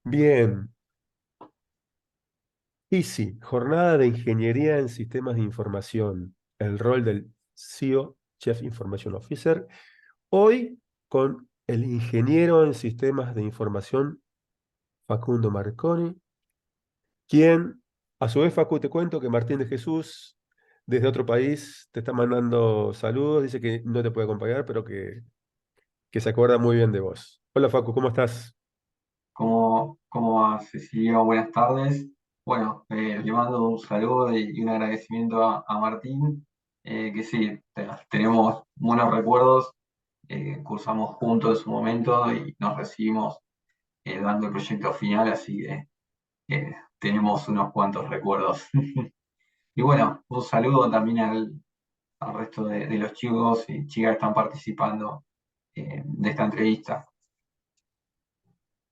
Bien, sí, jornada de ingeniería en sistemas de información, el rol del CIO, Chief Information Officer, hoy con el ingeniero en sistemas de información Facundo Marconi, quien, a su vez, Facu, te cuento que Martín de Jesús, desde otro país, te está mandando saludos, dice que no te puede acompañar, pero que se acuerda muy bien de vos. Hola Facu, ¿cómo estás? ¿Cómo va, Cecilia? Buenas tardes. Bueno, le mando un saludo y un agradecimiento a Martín, que sí, tenemos buenos recuerdos, cursamos juntos en su momento y nos recibimos dando el proyecto final, así que tenemos unos cuantos recuerdos. Y bueno, un saludo también al resto de los chicos y chicas que están participando de esta entrevista.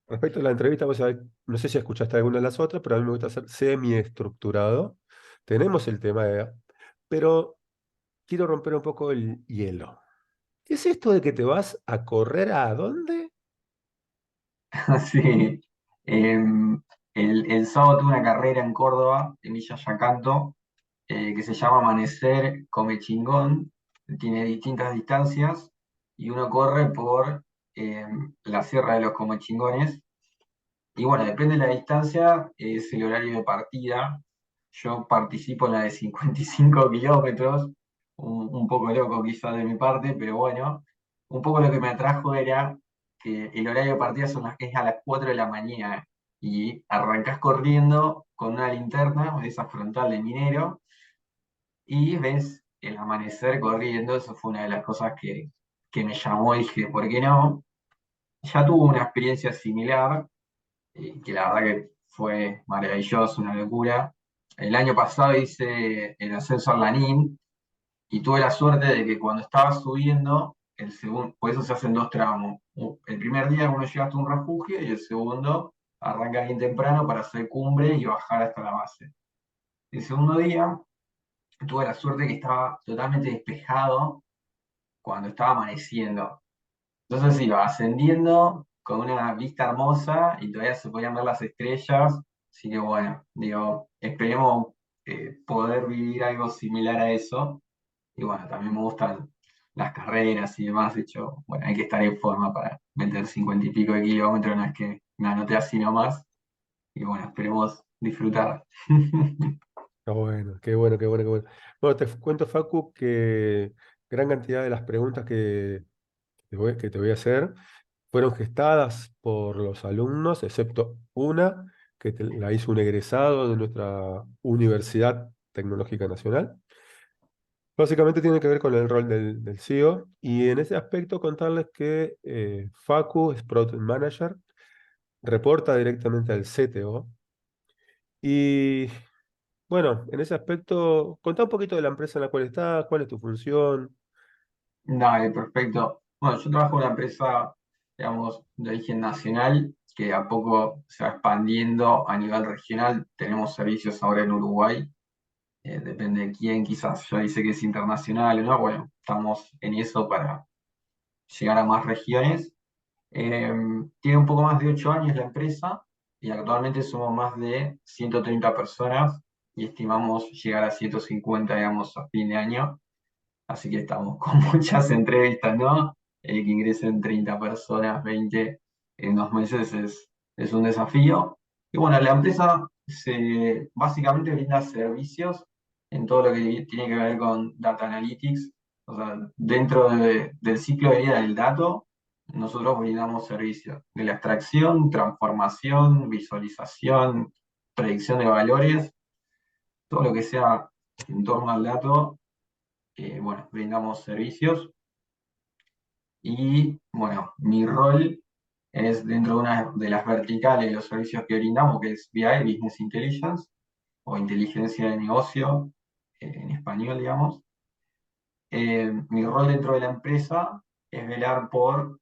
Respecto a la entrevista, vos sabés, no sé si escuchaste alguna de las otras, pero a mí me gusta hacer semi-estructurado. Tenemos el tema pero quiero romper un poco el hielo. ¿Qué es esto de que te vas a correr a dónde? Sí, el sábado tuve una carrera en Córdoba, en Villa Yacanto, que se llama Amanecer Come Chingón. Tiene distintas distancias y uno corre por la Sierra de los Comechingones. Y bueno, depende de la distancia, es el horario de partida. Yo participo en la de 55 kilómetros, un poco loco quizás de mi parte, pero bueno, un poco lo que me atrajo era que el horario de partida es a las 4 de la mañana y arrancás corriendo con una linterna, esa frontal de minero, y ves el amanecer corriendo. Eso fue una de las cosas que me llamó y dije, ¿por qué no? Ya tuve una experiencia similar que la verdad que fue maravilloso, una locura. El año pasado hice el ascenso al Lanín y tuve la suerte de que cuando estaba subiendo, el segundo, por eso se hacen dos tramos. El primer día uno llega hasta un refugio y el segundo arranca bien temprano para hacer cumbre y bajar hasta la base. El segundo día tuve la suerte que estaba totalmente despejado cuando estaba amaneciendo. Entonces iba ascendiendo con una vista hermosa y todavía se podían ver las estrellas. Así que bueno, digo, esperemos poder vivir algo similar a eso. Y bueno, también me gustan las carreras y demás. De hecho, bueno, hay que estar en forma para meter 50 y pico de kilómetros, no es que me anoté así nomás. Y bueno, esperemos disfrutar. Qué bueno, qué bueno, qué bueno, qué bueno. Bueno, te cuento, Facu, que gran cantidad de las preguntas que te voy a hacer fueron gestadas por los alumnos, excepto una la hizo un egresado de nuestra Universidad Tecnológica Nacional. Básicamente tiene que ver con el rol del CEO y en ese aspecto contarles que Facu es Product Manager, reporta directamente al CTO y bueno, en ese aspecto contá un poquito de la empresa en la cual estás, cuál es tu función. Dale, perfecto. Bueno, yo trabajo en una empresa, digamos, de origen nacional, que a poco se va expandiendo a nivel regional. Tenemos servicios ahora en Uruguay, depende de quién, quizás ya dice que es internacional o no. Bueno, estamos en eso para llegar a más regiones. Eh, Tiene un poco más de 8 años la empresa y actualmente somos más de 130 personas y estimamos llegar a 150, digamos, a fin de año. Así que estamos con muchas entrevistas, ¿no? Que ingresen 30 personas, 20 en 2 meses es un desafío. Y bueno, la empresa básicamente brinda servicios en todo lo que tiene que ver con data analytics. O sea, dentro del ciclo de vida del dato, nosotros brindamos servicios de la extracción, transformación, visualización, predicción de valores, todo lo que sea en torno al dato. Bueno, brindamos servicios y bueno, mi rol es dentro de una de las verticales de los servicios que brindamos, que es BI, Business Intelligence, o inteligencia de negocio, en español, digamos. Mi rol dentro de la empresa es velar por,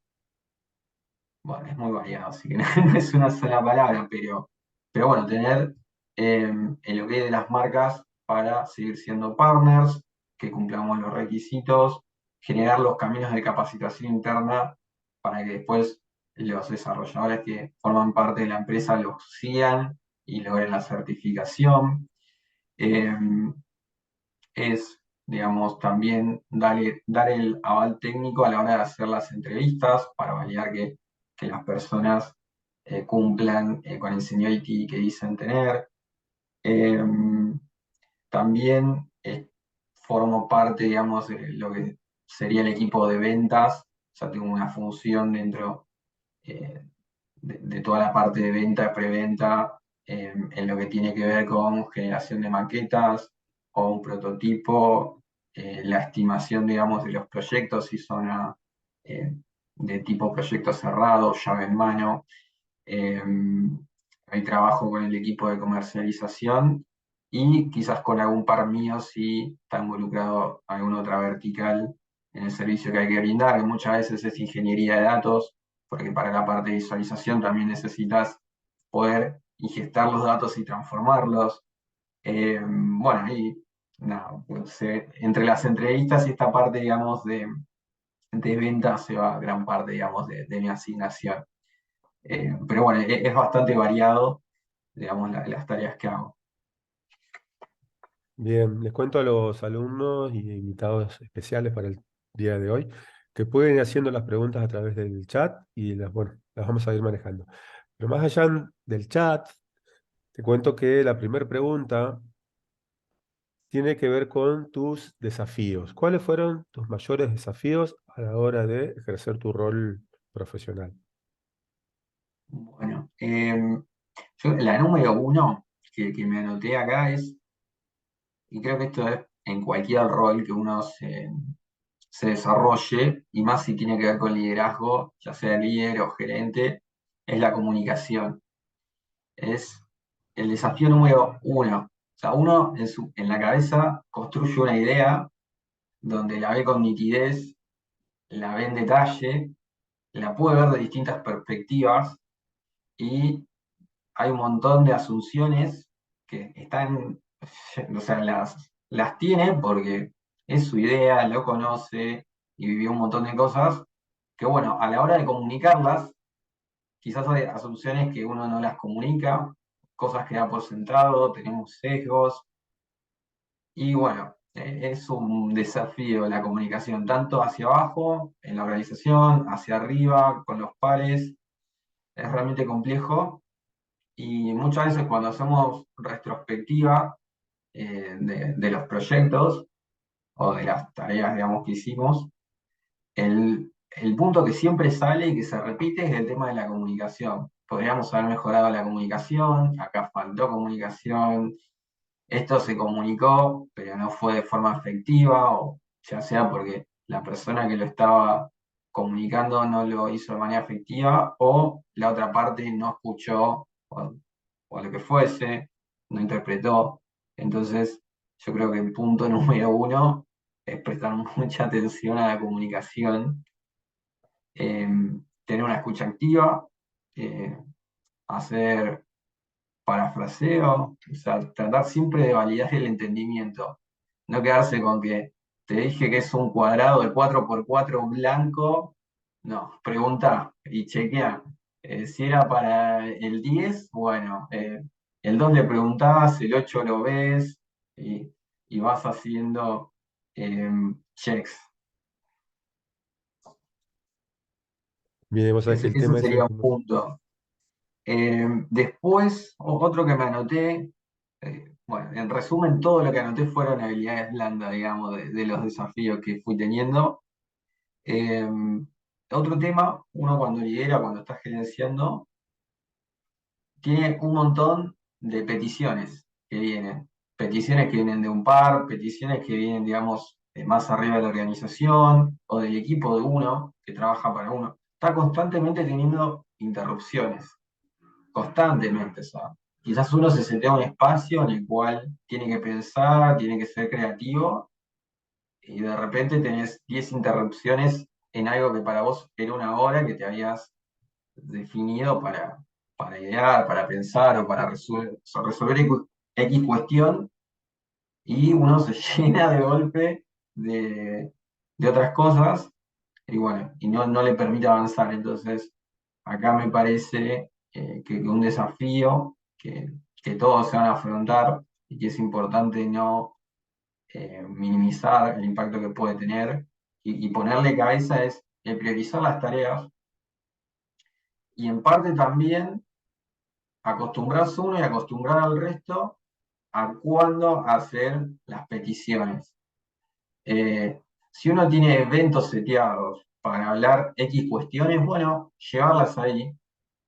bueno, es muy variado, así que no es una sola palabra, pero bueno, tener el ok de las marcas para seguir siendo partners, que cumplamos los requisitos, generar los caminos de capacitación interna para que después los desarrolladores que forman parte de la empresa los sigan y logren la certificación. Eh, es, digamos, también dar el aval técnico a la hora de hacer las entrevistas para validar que las personas cumplan con el seniority que dicen tener. Eh, También formo parte, digamos, de lo que sería el equipo de ventas, o sea, tengo una función dentro eh, de toda la parte de venta, de preventa, en lo que tiene que ver con generación de maquetas o un prototipo, la estimación, digamos, de los proyectos, si son eh, de tipo proyecto cerrado, llave en mano. Eh, Ahí trabajo con el equipo de comercialización y quizás con algún par mío si está involucrado alguna otra vertical en el servicio que hay que brindar, que muchas veces es ingeniería de datos, porque para la parte de visualización también necesitas poder ingestar los datos y transformarlos. Bueno, y nada, pues, entre las entrevistas y esta parte, digamos, de ventas se va gran parte, digamos, de mi asignación. Pero bueno, es bastante variado, digamos, las tareas que hago. Bien, les cuento a los alumnos y invitados especiales para el día de hoy que pueden ir haciendo las preguntas a través del chat y bueno, las vamos a ir manejando. Pero más allá del chat, te cuento que la primera pregunta tiene que ver con tus desafíos. ¿Cuáles fueron tus mayores desafíos a la hora de ejercer tu rol profesional? Bueno, la número uno que me anoté acá es, y creo que esto es en cualquier rol que uno se desarrolle, y más si tiene que ver con liderazgo, ya sea líder o gerente, es la comunicación. Es el desafío número uno. O sea, uno en la cabeza construye una idea donde la ve con nitidez, la ve en detalle, la puede ver de distintas perspectivas y hay un montón de asunciones que están, o sea, las tiene porque es su idea, lo conoce y vivió un montón de cosas que, bueno, a la hora de comunicarlas, quizás hay asunciones que uno no las comunica, cosas que da por sentado, tenemos sesgos y, bueno, es un desafío la comunicación, tanto hacia abajo, en la organización, hacia arriba, con los pares, es realmente complejo. Y muchas veces cuando hacemos retrospectiva de los proyectos o de las tareas, digamos, que hicimos, el punto que siempre sale y que se repite es el tema de la comunicación. Podríamos haber mejorado la comunicación, acá faltó comunicación, esto se comunicó, pero no fue de forma efectiva, o ya sea porque la persona que lo estaba comunicando no lo hizo de manera efectiva, o la otra parte no escuchó, o lo que fuese, no interpretó. Entonces, yo creo que el punto número uno es prestar mucha atención a la comunicación, eh, tener una escucha activa, eh, hacer parafraseo, o sea, tratar siempre de validar el entendimiento, no quedarse con que te dije que es un cuadrado de 4 por 4 blanco, no, pregunta y chequea. Si era para el 10 bueno, el 2 le preguntás, el 8 lo ves y vas haciendo checks. Bien, vos sabés que el Ese tema ese, sería un punto. Después, otro que me anoté, bueno, en resumen, todo lo que anoté fueron habilidades blandas, digamos, de los desafíos que fui teniendo. Eh, Otro tema, uno cuando lidera, cuando está gerenciando, tiene un montón de peticiones que vienen. Peticiones que vienen de un par, peticiones que vienen, digamos, más arriba de la organización o del equipo de uno que trabaja para uno. Está constantemente teniendo interrupciones constantemente. O sea, quizás uno se siente en un espacio en el cual tiene que pensar, tiene que ser creativo, y de repente tenés 10 interrupciones en algo que para vos era una hora que te habías definido para idear, para pensar o para resolver X cuestión, y uno se llena de golpe de otras cosas y bueno, y no le permite avanzar. Entonces, acá me parece que un desafío que todos se van a afrontar y que es importante no minimizar el impacto que puede tener y ponerle cabeza es el priorizar las tareas y en parte también acostumbrarse uno y acostumbrar al resto a cuándo hacer las peticiones. Si uno tiene eventos seteados para hablar X cuestiones, bueno, llevarlas ahí,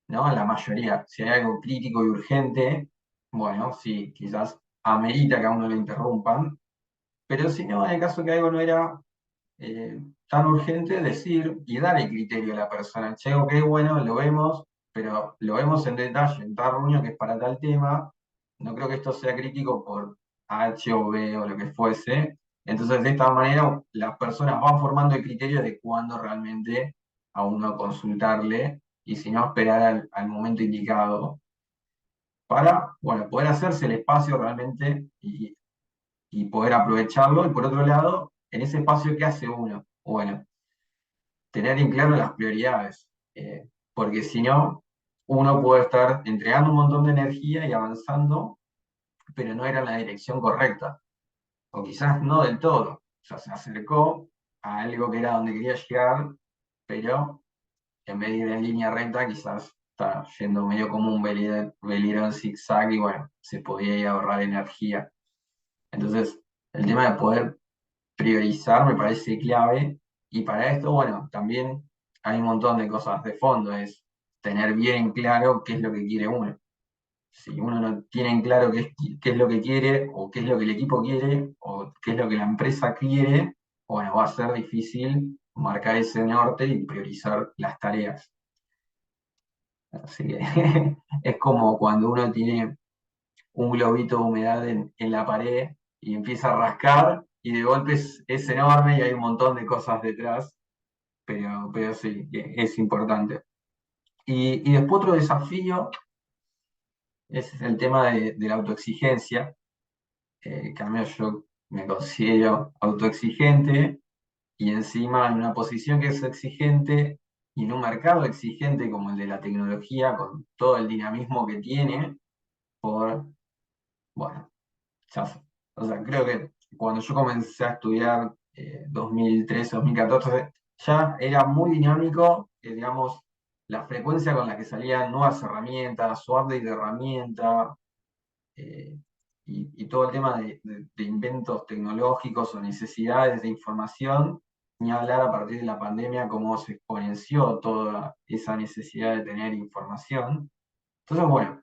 ¿no? La mayoría. Si hay algo crítico y urgente, bueno, sí, quizás amerita que a uno le interrumpan, pero si no, en el caso que algo no era tan urgente, decir y dar el criterio a la persona. Che, ok, bueno, lo vemos, pero lo vemos en detalle en tal reunión que es para tal tema. No creo que esto sea crítico por H o B o lo que fuese. Entonces, de esta manera, las personas van formando el criterio de cuándo realmente a uno consultarle y si no, esperar al momento indicado para, bueno, poder hacerse el espacio realmente y poder aprovecharlo. Y por otro lado, en ese espacio, ¿qué hace uno? Bueno, tener en claro las prioridades, porque si no, uno puede estar entregando un montón de energía y avanzando, pero no era en la dirección correcta, o quizás no del todo, o sea, se acercó a algo que era donde quería llegar, pero en vez de ir en línea recta, quizás está yendo medio como un velero en zigzag y bueno, se podía ir a ahorrar energía. Entonces, el tema de poder priorizar me parece clave. Y para esto, bueno, también hay un montón de cosas de fondo, es tener bien en claro qué es lo que quiere uno. Si uno no tiene en claro qué es lo que quiere, o qué es lo que el equipo quiere, o qué es lo que la empresa quiere, bueno, va a ser difícil marcar ese norte y priorizar las tareas. Así que es como cuando uno tiene un globito de humedad en la pared y empieza a rascar y de golpe es enorme y hay un montón de cosas detrás, pero sí, es importante. Y después otro desafío es el tema de la autoexigencia, que a mí yo me considero autoexigente y encima en una posición que es exigente y en un mercado exigente como el de la tecnología, con todo el dinamismo que tiene, por, bueno, ya, o sea, creo que cuando yo comencé a estudiar 2013, 2014, ya era muy dinámico, digamos, la frecuencia con la que salían nuevas herramientas, su update de herramienta, eh, y todo el tema de inventos tecnológicos o necesidades de información, ni hablar a partir de la pandemia cómo se exponenció toda esa necesidad de tener información. Entonces, bueno,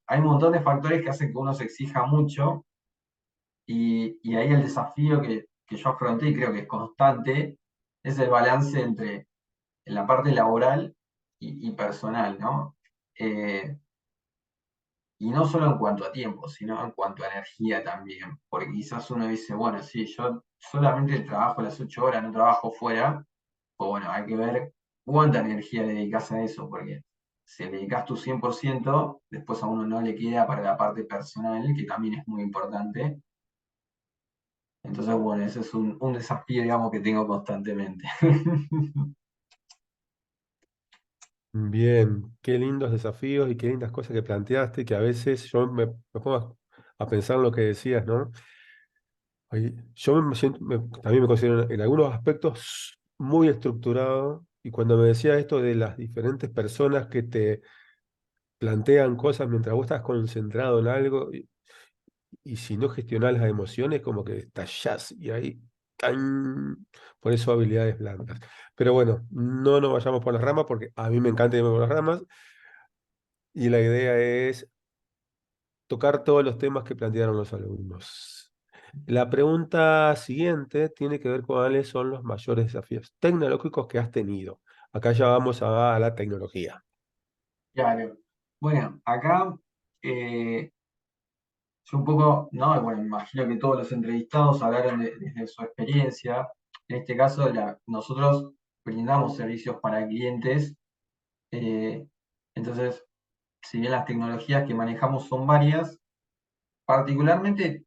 hay un montón de factores que hacen que uno se exija mucho y ahí el desafío que yo afronté y creo que es constante es el balance entre la parte laboral y personal, ¿no? Eh, y no solo en cuanto a tiempo, sino en cuanto a energía también, porque quizás uno dice, bueno, sí, yo solamente trabajo las 8 horas, no trabajo fuera, pues bueno, hay que ver cuánta energía le dedicas a eso, porque si le dedicas tu 100%, después a uno no le queda para la parte personal, que también es muy importante. Entonces, bueno, ese es un desafío, digamos, que tengo constantemente. Bien, qué lindos desafíos y qué lindas cosas que planteaste, que a veces yo me pongo a pensar en lo que decías, ¿no? Oye, yo también me considero en algunos aspectos muy estructurado y cuando me decía esto de las diferentes personas que te plantean cosas mientras vos estás concentrado en algo y si no gestionás las emociones como que estallás y ahí ¡tan! Por eso habilidades blandas. Pero bueno, no nos vayamos por las ramas porque a mí me encanta irme por las ramas y la idea es tocar todos los temas que plantearon los alumnos. La pregunta siguiente tiene que ver con cuáles son los mayores desafíos tecnológicos que has tenido. Acá ya vamos a la tecnología. Claro. Bueno, acá yo un poco, no, bueno, me imagino que todos los entrevistados hablaron desde su experiencia. En este caso, nosotros brindamos servicios para clientes. eh, entonces, si bien las tecnologías que manejamos son varias, particularmente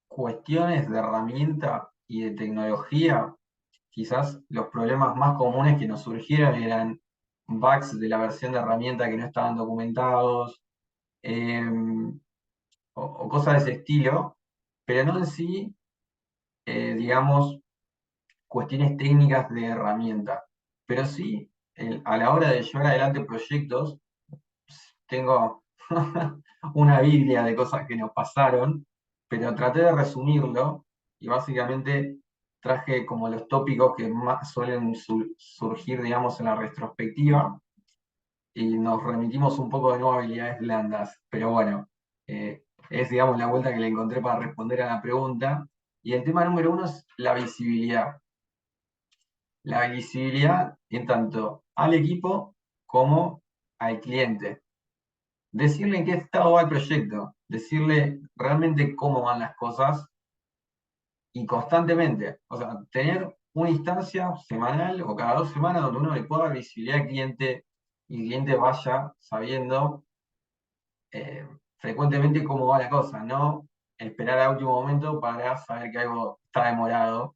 cuestiones de herramienta y de tecnología, quizás los problemas más comunes que nos surgieron eran bugs de la versión de herramienta que no estaban documentados, eh, o cosas de ese estilo, pero no en sí, digamos, cuestiones técnicas de herramienta. Pero sí, a la hora de llevar adelante proyectos, tengo una biblia de cosas que nos pasaron, pero traté de resumirlo y básicamente traje como los tópicos que más suelen surgir, digamos, en la retrospectiva y nos remitimos un poco de nuevo a habilidades blandas. Pero bueno, es, digamos, la vuelta que le encontré para responder a la pregunta. Y el tema número uno es la visibilidad. La visibilidad en tanto al equipo como al cliente. Decirle en qué estado va el proyecto, decirle realmente cómo van las cosas y constantemente. O sea, tener una instancia semanal o cada 2 semanas donde uno le pueda dar visibilidad al cliente y el cliente vaya sabiendo frecuentemente cómo va la cosa, no esperar a último momento para saber que algo está demorado,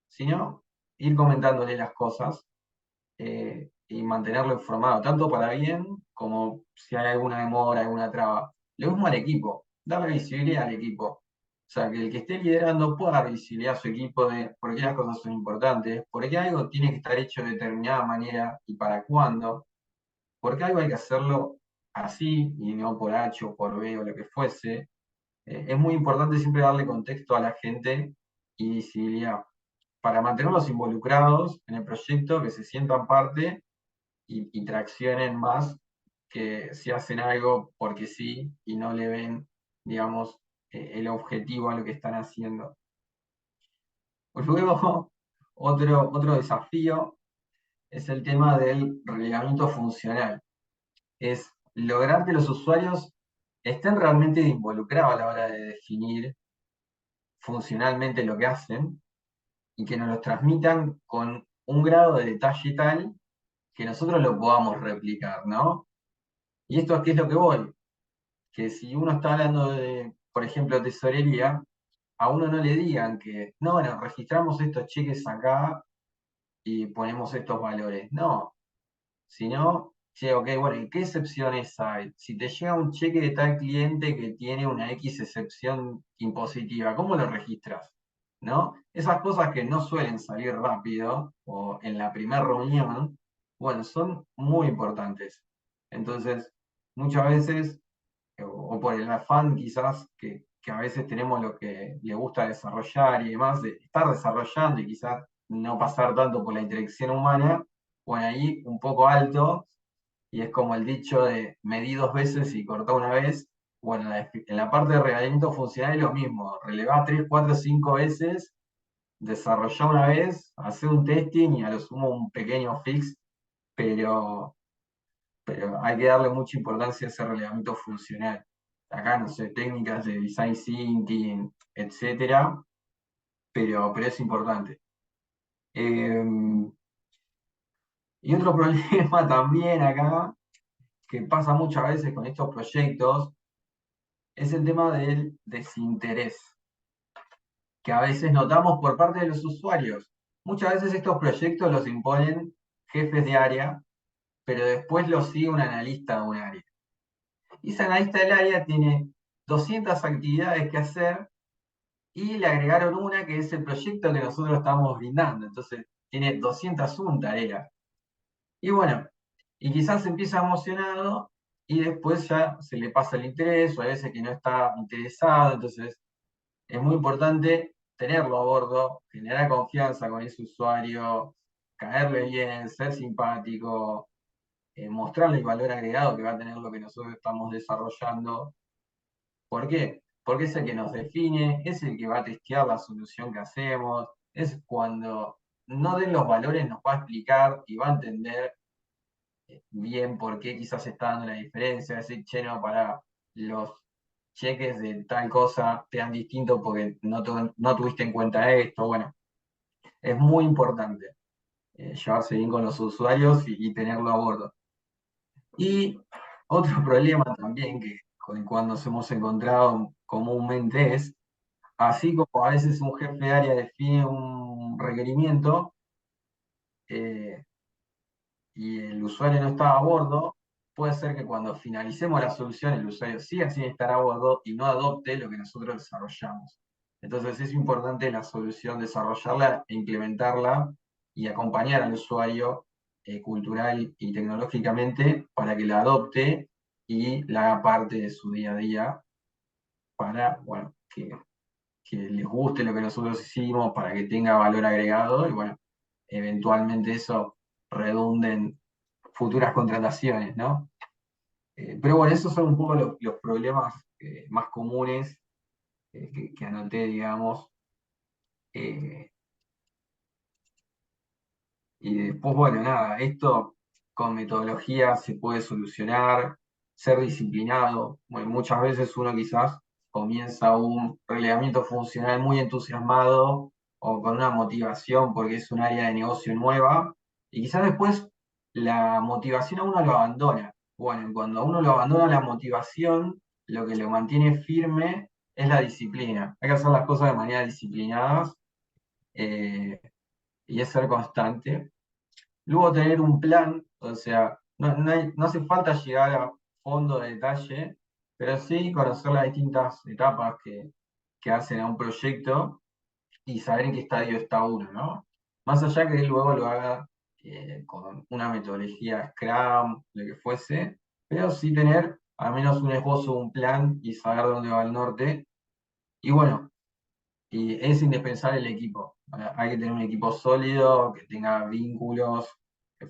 sino ir comentándole las cosas y mantenerlo informado, tanto para bien como si hay alguna demora, alguna traba. Lo mismo al equipo, darle visibilidad al equipo. O sea, que el que esté liderando pueda dar visibilidad a su equipo de por qué las cosas son importantes, por qué algo tiene que estar hecho de determinada manera y para cuándo, por qué algo hay que hacerlo así y no por H o por B o lo que fuese. Es muy importante siempre darle contexto a la gente y visibilidad para mantenerlos involucrados en el proyecto, que se sientan parte y traccionen más que si hacen algo porque sí y no le ven, digamos, el objetivo a lo que están haciendo. Luego, otro desafío es el tema del relevamiento funcional. Es lograr que los usuarios estén realmente involucrados a la hora de definir funcionalmente lo que hacen y que nos lo transmitan con un grado de detalle tal que nosotros lo podamos replicar, ¿no? ¿Y esto a qué es lo que voy? Que si uno está hablando de, por ejemplo, tesorería, a uno no le digan que, no, bueno, registramos estos cheques acá y ponemos estos valores. No, sino, che, ok, bueno, ¿y qué excepciones hay? Si te llega un cheque de tal cliente que tiene una X excepción impositiva, ¿cómo lo registras? ¿No? Esas cosas que no suelen salir rápido o en la primera reunión, bueno, son muy importantes. Entonces, muchas veces o por el afán quizás que a veces tenemos lo que le gusta desarrollar y demás, de estar desarrollando y quizás no pasar tanto por la interacción humana, bueno, ahí un poco alto, y es como el dicho de medí 2 veces y cortó una vez. Bueno, en la parte de reglamento funcional es lo mismo, relevá 3, 4, 5 veces, desarrollá una vez, hacer un testing y a lo sumo un pequeño fix, pero pero hay que darle mucha importancia a ese relevamiento funcional. Acá, no sé, técnicas de design thinking, etcétera, pero es importante. Eh, y otro problema también acá, que pasa muchas veces con estos proyectos, es el tema del desinterés, que a veces notamos por parte de los usuarios. Muchas veces estos proyectos los imponen jefes de área, pero después los sigue un analista de un área. Y ese analista del área tiene 200 actividades que hacer y le agregaron una que es el proyecto que nosotros estamos brindando. Entonces, tiene 201 tareas. Y bueno, y quizás empieza emocionado y después ya se le pasa el interés o a veces que no está interesado. Entonces, es muy importante tenerlo a bordo, generar confianza con ese usuario, caerle bien, ser simpático, mostrarle el valor agregado que va a tener lo que nosotros estamos desarrollando. ¿Por qué? Porque es el que nos define, es el que va a testear la solución que hacemos, es cuando no den los valores nos va a explicar y va a entender bien por qué quizás está dando la diferencia, decir, che, no, para los cheques de tal cosa te dan distinto porque no tuviste en cuenta esto. Bueno, es muy importante llevarse bien con los usuarios y tenerlo a bordo. Y otro problema también que con el cual nos hemos encontrado comúnmente es así como a veces un jefe de área define un requerimiento, eh, y el usuario no estaba a bordo, puede ser que cuando finalicemos la solución el usuario siga sin estar a bordo y no adopte lo que nosotros desarrollamos. Entonces es importante la solución desarrollarla e implementarla y acompañar al usuario cultural y tecnológicamente para que la adopte y la haga parte de su día a día para, bueno, que les guste lo que nosotros hicimos, para que tenga valor agregado y bueno, eventualmente eso redunde en futuras contrataciones, ¿no? Pero bueno, esos son un poco los problemas más comunes que anoté, digamos. eh, Y después, bueno, nada, esto con metodología se puede solucionar, ser disciplinado. Bueno, muchas veces uno quizás comienza un relevamiento funcional muy entusiasmado o con una motivación porque es un área de negocio nueva, y quizás después la motivación a uno lo abandona. Bueno, cuando a uno lo abandona la motivación, lo que lo mantiene firme es la disciplina. Hay que hacer las cosas de manera disciplinada eh, y es ser constante. Luego tener un plan, o sea, no hace falta llegar a fondo de detalle, pero sí conocer las distintas etapas que hacen a un proyecto y saber en qué estadio está uno, ¿no? Más allá que él luego lo haga con una metodología Scrum, lo que fuese, pero sí tener al menos un esbozo, un plan y saber dónde va el norte. Y bueno, y es indispensable el equipo. Hay que tener un equipo sólido, que tenga vínculos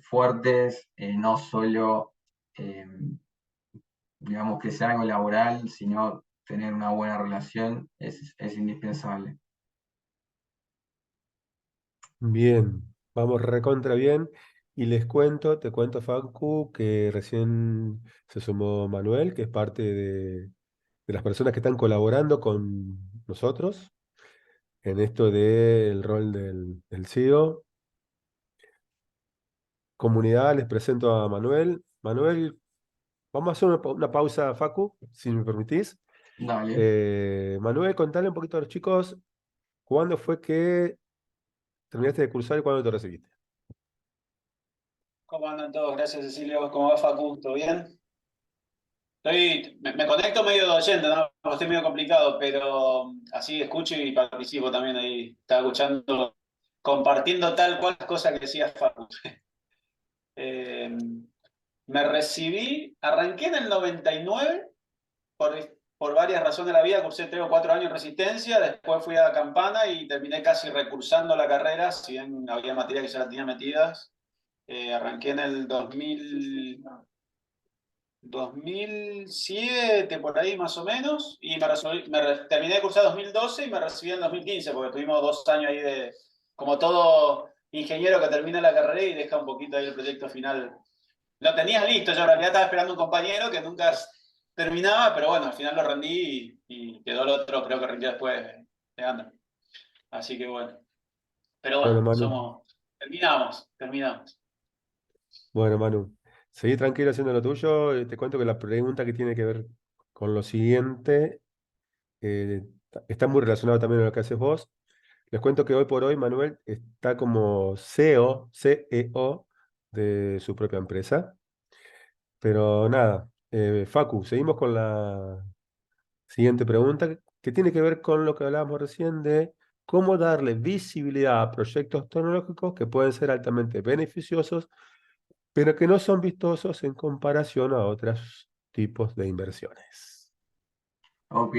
fuertes, no solo, eh, digamos, que sea algo laboral, sino tener una buena relación es indispensable. Bien, vamos recontra bien. Y les cuento, te cuento, Facu, que recién se sumó Manuel, que es parte de las personas que están colaborando con nosotros en esto del rol del CEO. Comunidad, les presento a Manuel. Manuel, vamos a hacer una pausa, Facu, si me permitís. Dale. Manuel, contale un poquito a los chicos cuándo fue que terminaste de cursar y cuándo te recibiste. ¿Cómo andan todos? Gracias, Cecilio. ¿Cómo va, Facu? ¿Todo bien? Me conecto medio de oyente, ¿no? Estoy medio complicado, pero así escucho y participo también ahí. Estaba escuchando, compartiendo tal cual las cosas que decía Facu. Eh, Me recibí, arranqué en el 99 por, por varias razones de la vida, cursé 3 o 4 años en Resistencia, después fui a Campana y terminé casi recursando la carrera, si bien había materias que ya las tenía metidas. Arranqué en el 2007 por ahí más o menos, y terminé de cursar 2012 y me recibí en 2015 porque tuvimos 2 años ahí de, como todo ingeniero que termina la carrera y deja un poquito ahí el proyecto final. Lo tenía listo, yo en realidad estaba esperando un compañero que nunca terminaba, pero bueno, al final lo rendí y quedó el otro, creo que rindió después de Andrés. Así que bueno, pero Bueno, bueno, Manu. terminamos. Bueno, Manu. Seguí tranquilo haciendo lo tuyo. Te cuento que la pregunta que tiene que ver con lo siguiente está muy relacionado también a lo que haces vos. Les cuento que hoy por hoy Manuel está como CEO de su propia empresa. Pero nada, Facu, seguimos con la siguiente pregunta que tiene que ver con lo que hablábamos recién de cómo darle visibilidad a proyectos tecnológicos que pueden ser altamente beneficiosos, pero que no son vistosos en comparación a otros tipos de inversiones. Ok,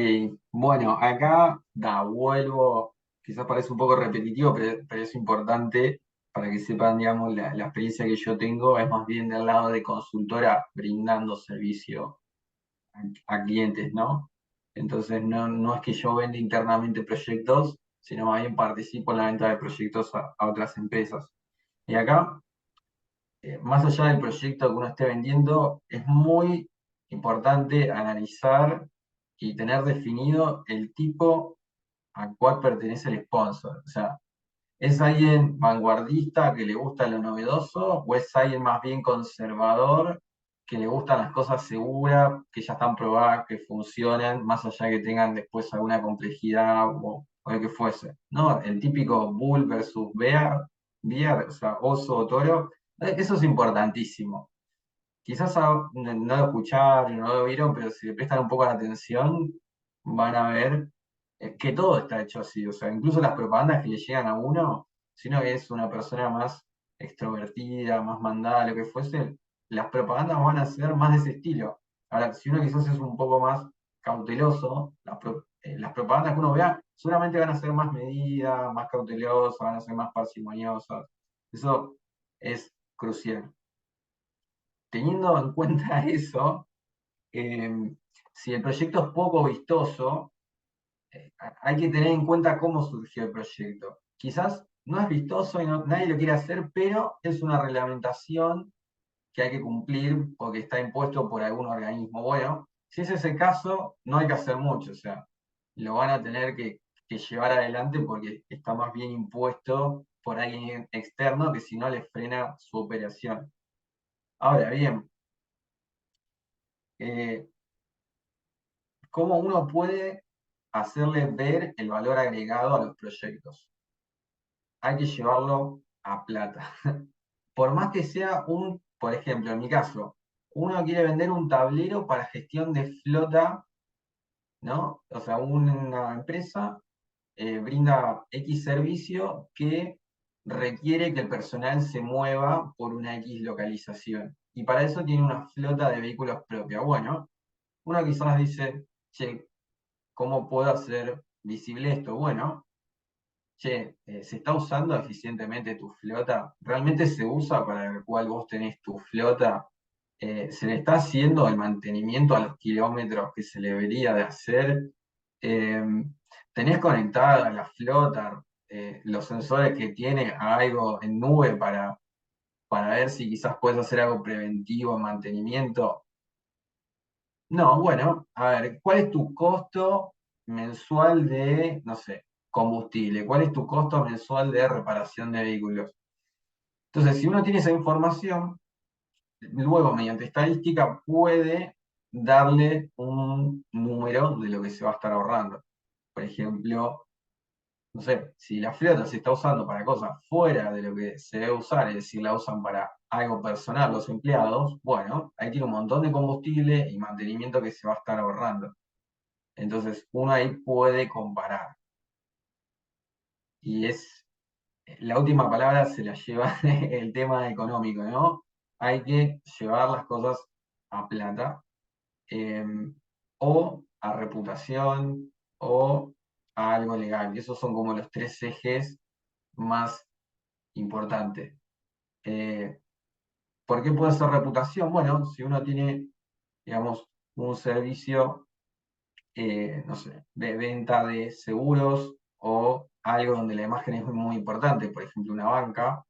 bueno, acá vuelvo, quizás parece un poco repetitivo, pero es importante para que sepan, digamos, la experiencia que yo tengo es más bien del lado de consultora brindando servicio a clientes, ¿no? Entonces no es que yo venda internamente proyectos, sino más bien participo en la venta de proyectos a otras empresas. Y acá, más allá del proyecto que uno esté vendiendo, es muy importante analizar y tener definido el tipo al cual pertenece el sponsor. O sea, ¿es alguien vanguardista que le gusta lo novedoso o es alguien más bien conservador que le gustan las cosas seguras, que ya están probadas, que funcionan, más allá que tengan después alguna complejidad o lo que fuese? No, el típico bull versus bear, o sea, oso o toro, Eso es importantísimo. Quizás no lo escucharon, no lo vieron, pero si le prestan un poco de atención, van a ver que todo está hecho así. O sea, incluso las propagandas que le llegan a uno, si uno es una persona más extrovertida, más mandada, lo que fuese, las propagandas van a ser más de ese estilo. Ahora, si uno quizás es un poco más cauteloso, las propagandas que uno vea seguramente van a ser más medidas, más cautelosas, van a ser más parsimoniosas. Eso es crucial. Teniendo en cuenta eso, eh, si el proyecto es poco vistoso, hay que tener en cuenta cómo surgió el proyecto. Quizás no es vistoso y nadie lo quiere hacer, pero es una reglamentación que hay que cumplir porque está impuesto por algún organismo. Bueno, si es ese caso, no hay que hacer mucho, o sea, lo van a tener que llevar adelante porque está más bien impuesto por alguien externo que si no le frena su operación. Ahora bien, eh, ¿cómo uno puede hacerle ver el valor agregado a los proyectos? Hay que llevarlo a plata. Por más que sea por ejemplo, en mi caso, uno quiere vender un tablero para gestión de flota, ¿no? O sea, una empresa brinda X servicio que requiere que el personal se mueva por una X localización. Y para eso tiene una flota de vehículos propia. Bueno, uno quizás dice, che, ¿cómo puedo hacer visible esto? Bueno, che, ¿se está usando eficientemente tu flota? ¿Realmente se usa para el cual vos tenés tu flota? ¿Se le está haciendo el mantenimiento a los kilómetros que se le debería de hacer? Eh, ¿Tenés conectada la flota, los sensores que tiene a algo en nube para ver si quizás puedes hacer algo preventivo en mantenimiento? No, bueno, a ver, ¿cuál es tu costo mensual de, no sé, combustible? ¿Cuál es tu costo mensual de reparación de vehículos? Entonces, si uno tiene esa información, luego mediante estadística puede darle un número de lo que se va a estar ahorrando. Por ejemplo, no sé, si la flota se está usando para cosas fuera de lo que se debe usar, es decir, la usan para algo personal los empleados, bueno, ahí tiene un montón de combustible y mantenimiento que se va a estar ahorrando. Entonces, uno ahí puede comparar. Y la última palabra se la lleva el tema económico, ¿no? Hay que llevar las cosas a plata, eh, o a reputación, o a algo legal. Y esos son como los tres ejes más importantes. Eh, ¿Por qué puede ser reputación? Bueno, si uno tiene, digamos, un servicio, no sé, de venta de seguros o algo donde la imagen es muy importante, por ejemplo, una banca,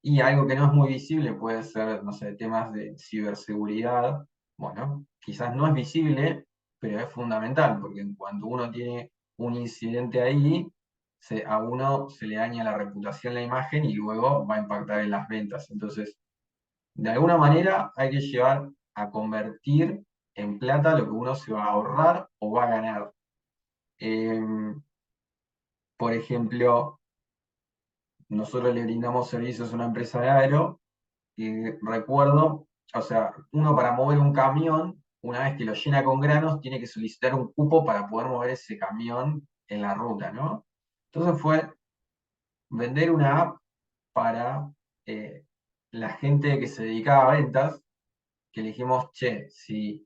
y algo que no es muy visible puede ser, no sé, temas de ciberseguridad. Bueno, quizás no es visible, pero es fundamental, porque cuando uno tiene un incidente ahí, a uno se le daña la reputación, la imagen, y luego va a impactar en las ventas. Entonces, de alguna manera hay que llevar a convertir en plata lo que uno se va a ahorrar o va a ganar. Em, por ejemplo, nosotros le brindamos servicios a una empresa de aero y recuerdo, o sea, uno para mover un camión, una vez que lo llena con granos, tiene que solicitar un cupo para poder mover ese camión en la ruta, ¿no? Entonces fue vender una app para eh, la gente que se dedicaba a ventas, que le dijimos, che, si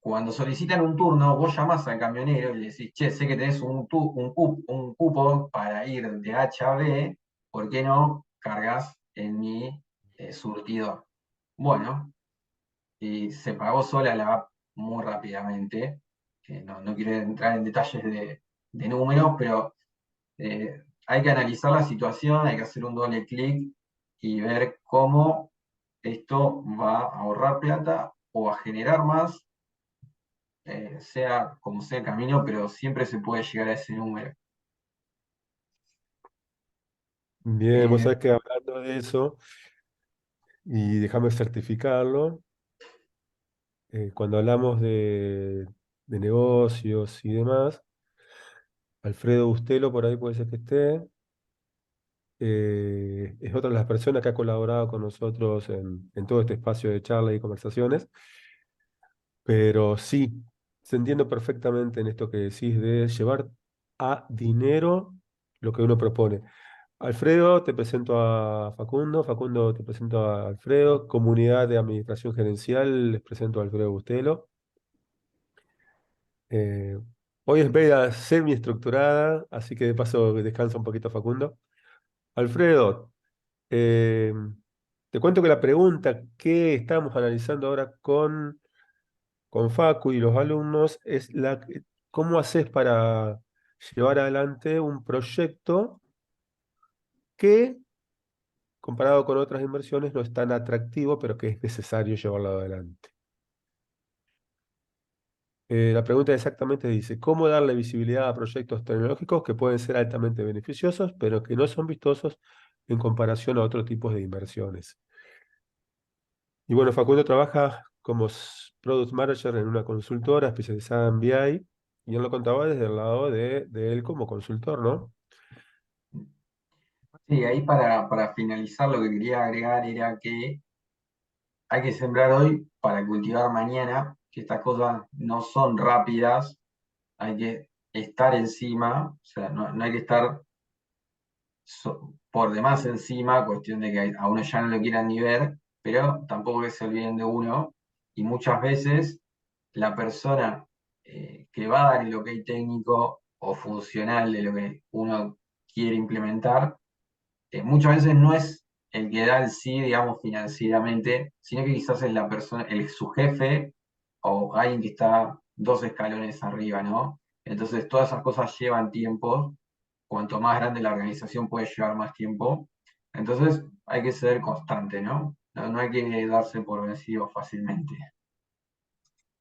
cuando solicitan un turno, vos llamás al camionero y le decís, che, sé que tenés un cupo para ir de H a B, ¿por qué no cargas en mi surtidor? Bueno, y se pagó sola la app muy rápidamente. No quiero entrar en detalles de números, pero hay que analizar la situación, hay que hacer un doble clic y ver cómo esto va a ahorrar plata o a generar más, sea como sea el camino, pero siempre se puede llegar a ese número. Bien, vos Eh, sabés que hablando de eso, y déjame certificarlo, cuando hablamos de negocios y demás, Alfredo Bustelo por ahí puede ser que esté. es otra de las personas que ha colaborado con nosotros en todo este espacio de charla y conversaciones, pero sí, se entiende perfectamente en esto que decís de llevar a dinero lo que uno propone. Alfredo, te presento a Facundo. Facundo, te presento a Alfredo. Comunidad de Administración Gerencial, les presento a Alfredo Bustelo. Eh, Hoy es media semi-estructurada, así que de paso descansa un poquito Facundo. Alfredo, eh, te cuento que la pregunta que estamos analizando ahora con Facu y los alumnos es ¿cómo haces para llevar adelante un proyecto que, comparado con otras inversiones, no es tan atractivo, pero que es necesario llevarlo adelante? La pregunta exactamente dice, ¿cómo darle visibilidad a proyectos tecnológicos que pueden ser altamente beneficiosos, pero que no son vistosos en comparación a otros tipos de inversiones? Y bueno, Facundo trabaja como Product Manager en una consultora especializada en BI, y él lo contaba desde el lado de él como consultor, ¿no? Sí, ahí para finalizar lo que quería agregar era que hay que sembrar hoy para cultivar mañana, que estas cosas no son rápidas, hay que estar encima, o sea, no hay que estar por demás encima, cuestión de que a uno ya no lo quieran ni ver, pero tampoco que se olviden de uno, y muchas veces la persona que va a dar el ok técnico o funcional de lo que uno quiere implementar, muchas veces no es el que da el sí, digamos, financieramente, sino que quizás es la persona, su jefe o alguien que está dos escalones arriba, ¿no? Entonces, todas esas cosas llevan tiempo. Cuanto más grande la organización puede llevar más tiempo. Entonces, hay que ser constante, ¿no? No hay que darse por vencido fácilmente.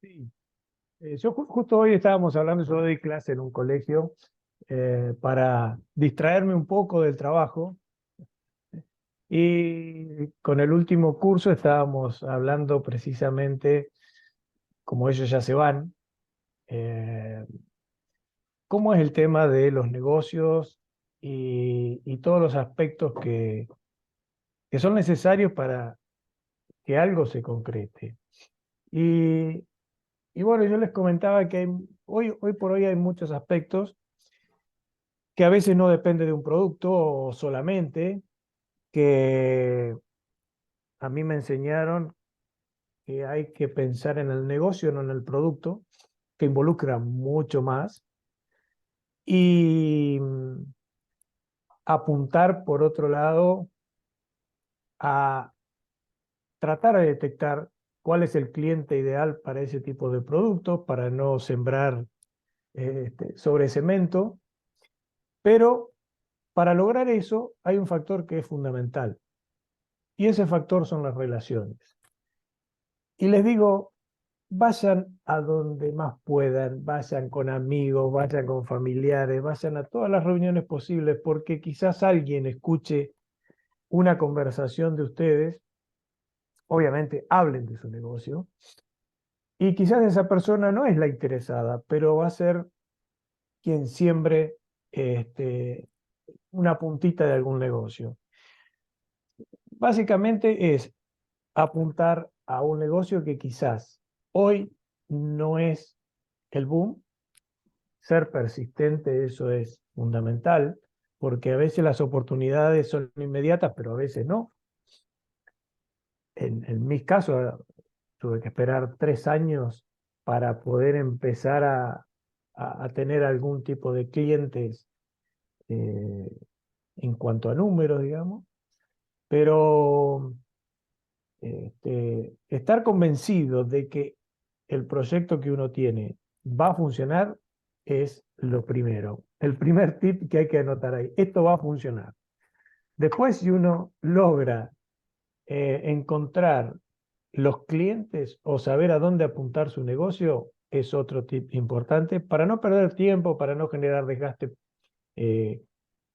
Sí. Yo justo hoy estábamos hablando, yo doy clase en un colegio para distraerme un poco del trabajo y con el último curso estábamos hablando precisamente, como ellos ya se van, eh, cómo es el tema de los negocios y todos los aspectos que son necesarios para que algo se concrete. Y, y bueno, yo les comentaba que hoy por hoy hay muchos aspectos que a veces no depende de un producto solamente, que a mí me enseñaron que hay que pensar en el negocio, no en el producto, que involucra mucho más, y apuntar, por otro lado, a tratar de detectar cuál es el cliente ideal para ese tipo de productos, para no sembrar sobre cemento, pero para lograr eso hay un factor que es fundamental, y ese factor son las relaciones. Y les digo, vayan a donde más puedan, vayan con amigos, vayan con familiares, vayan a todas las reuniones posibles, porque quizás alguien escuche una conversación de ustedes, obviamente hablen de su negocio, y quizás esa persona no es la interesada, pero va a ser quien siembre este, una puntita de algún negocio. Básicamente es apuntar a un negocio que quizás hoy no es el boom. Ser persistente, eso es fundamental, porque a veces las oportunidades son inmediatas, pero a veces no. En mis casos tuve que esperar 3 años para poder empezar a tener algún tipo de clientes eh, en cuanto a números, digamos, pero estar convencido de que el proyecto que uno tiene va a funcionar es lo primero. El primer tip que hay que anotar ahí, esto va a funcionar. Después, si uno logra encontrar los clientes o saber a dónde apuntar su negocio, es otro tip importante para no perder tiempo, para no generar desgaste eh,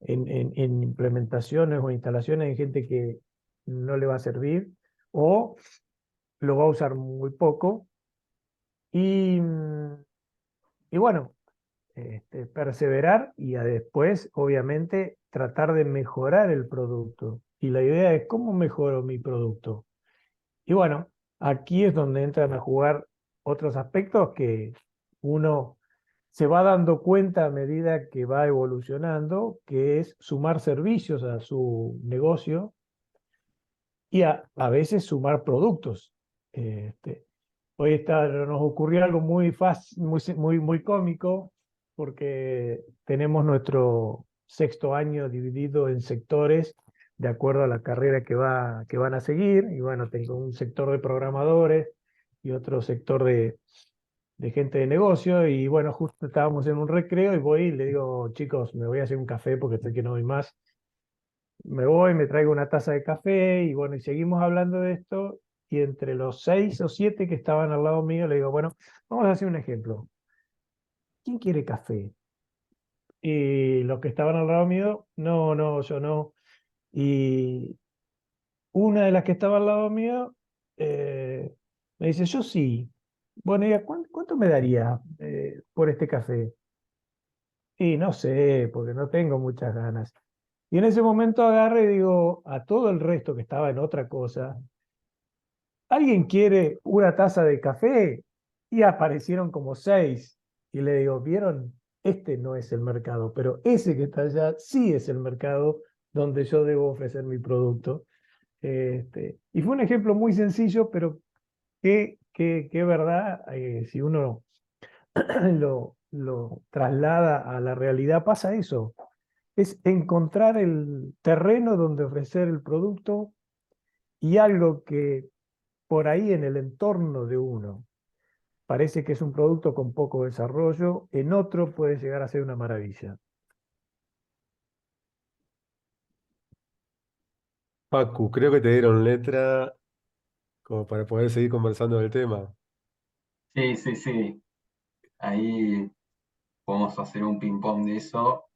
en implementaciones o instalaciones en gente que no le va a servir o lo va a usar muy poco. Y, y bueno, perseverar y después, obviamente, tratar de mejorar el producto. Y la idea es cómo mejoro mi producto. Y bueno, aquí es donde entran a jugar otros aspectos que uno se va dando cuenta a medida que va evolucionando, que es sumar servicios a su negocio y a veces sumar productos. Este, nos ocurrió algo muy fácil, muy cómico, porque tenemos nuestro sexto año dividido en sectores de acuerdo a la carrera que van a seguir. Y bueno, tengo un sector de programadores y otro sector de gente de negocio. Y bueno, justo estábamos en un recreo y voy y le digo, chicos, me voy a hacer un café porque estoy que no doy más. Me voy, me traigo una taza de café y bueno, y seguimos hablando de esto. Y entre los 6 o 7 que estaban al lado mío, le digo, bueno, vamos a hacer un ejemplo. ¿Quién quiere café? Y los que estaban al lado mío, no, no, yo no. Y una de las que estaba al lado mío me dice, yo sí. Bueno, ¿y cuánto me daría por este café? Y no sé, porque no tengo muchas ganas. Y en ese momento agarro y digo a todo el resto que estaba en otra cosa, ¿alguien quiere una taza de café? Y aparecieron como 6. Y le digo, ¿vieron? Este no es el mercado, pero ese que está allá sí es el mercado donde yo debo ofrecer mi producto. Y fue un ejemplo muy sencillo, pero que verdad, si uno lo traslada a la realidad, pasa eso. Es encontrar el terreno donde ofrecer el producto y algo que por ahí en el entorno de uno parece que es un producto con poco desarrollo, en otro puede llegar a ser una maravilla. Facu, creo que te dieron letra como para poder seguir conversando del tema. Sí, sí, sí. Ahí podemos hacer un ping-pong de eso.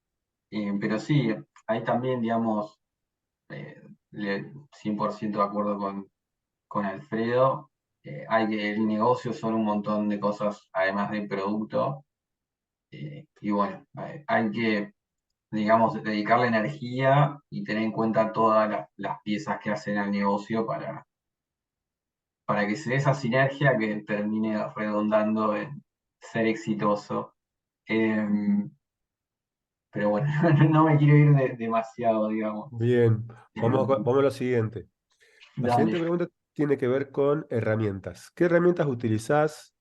Pero sí, ahí también, digamos, eh, 100% de acuerdo con Alfredo. El negocio son un montón de cosas además del producto. Y bueno, hay que, digamos, dedicarle energía y tener en cuenta todas las piezas que hacen al negocio para que se dé esa sinergia que termine redundando en ser exitoso. Em, pero bueno, no me quiero ir demasiado, digamos. Bien, Em, vamos a lo siguiente. La siguiente Dale. pregunta tiene que ver con herramientas. ¿Qué herramientas utilizás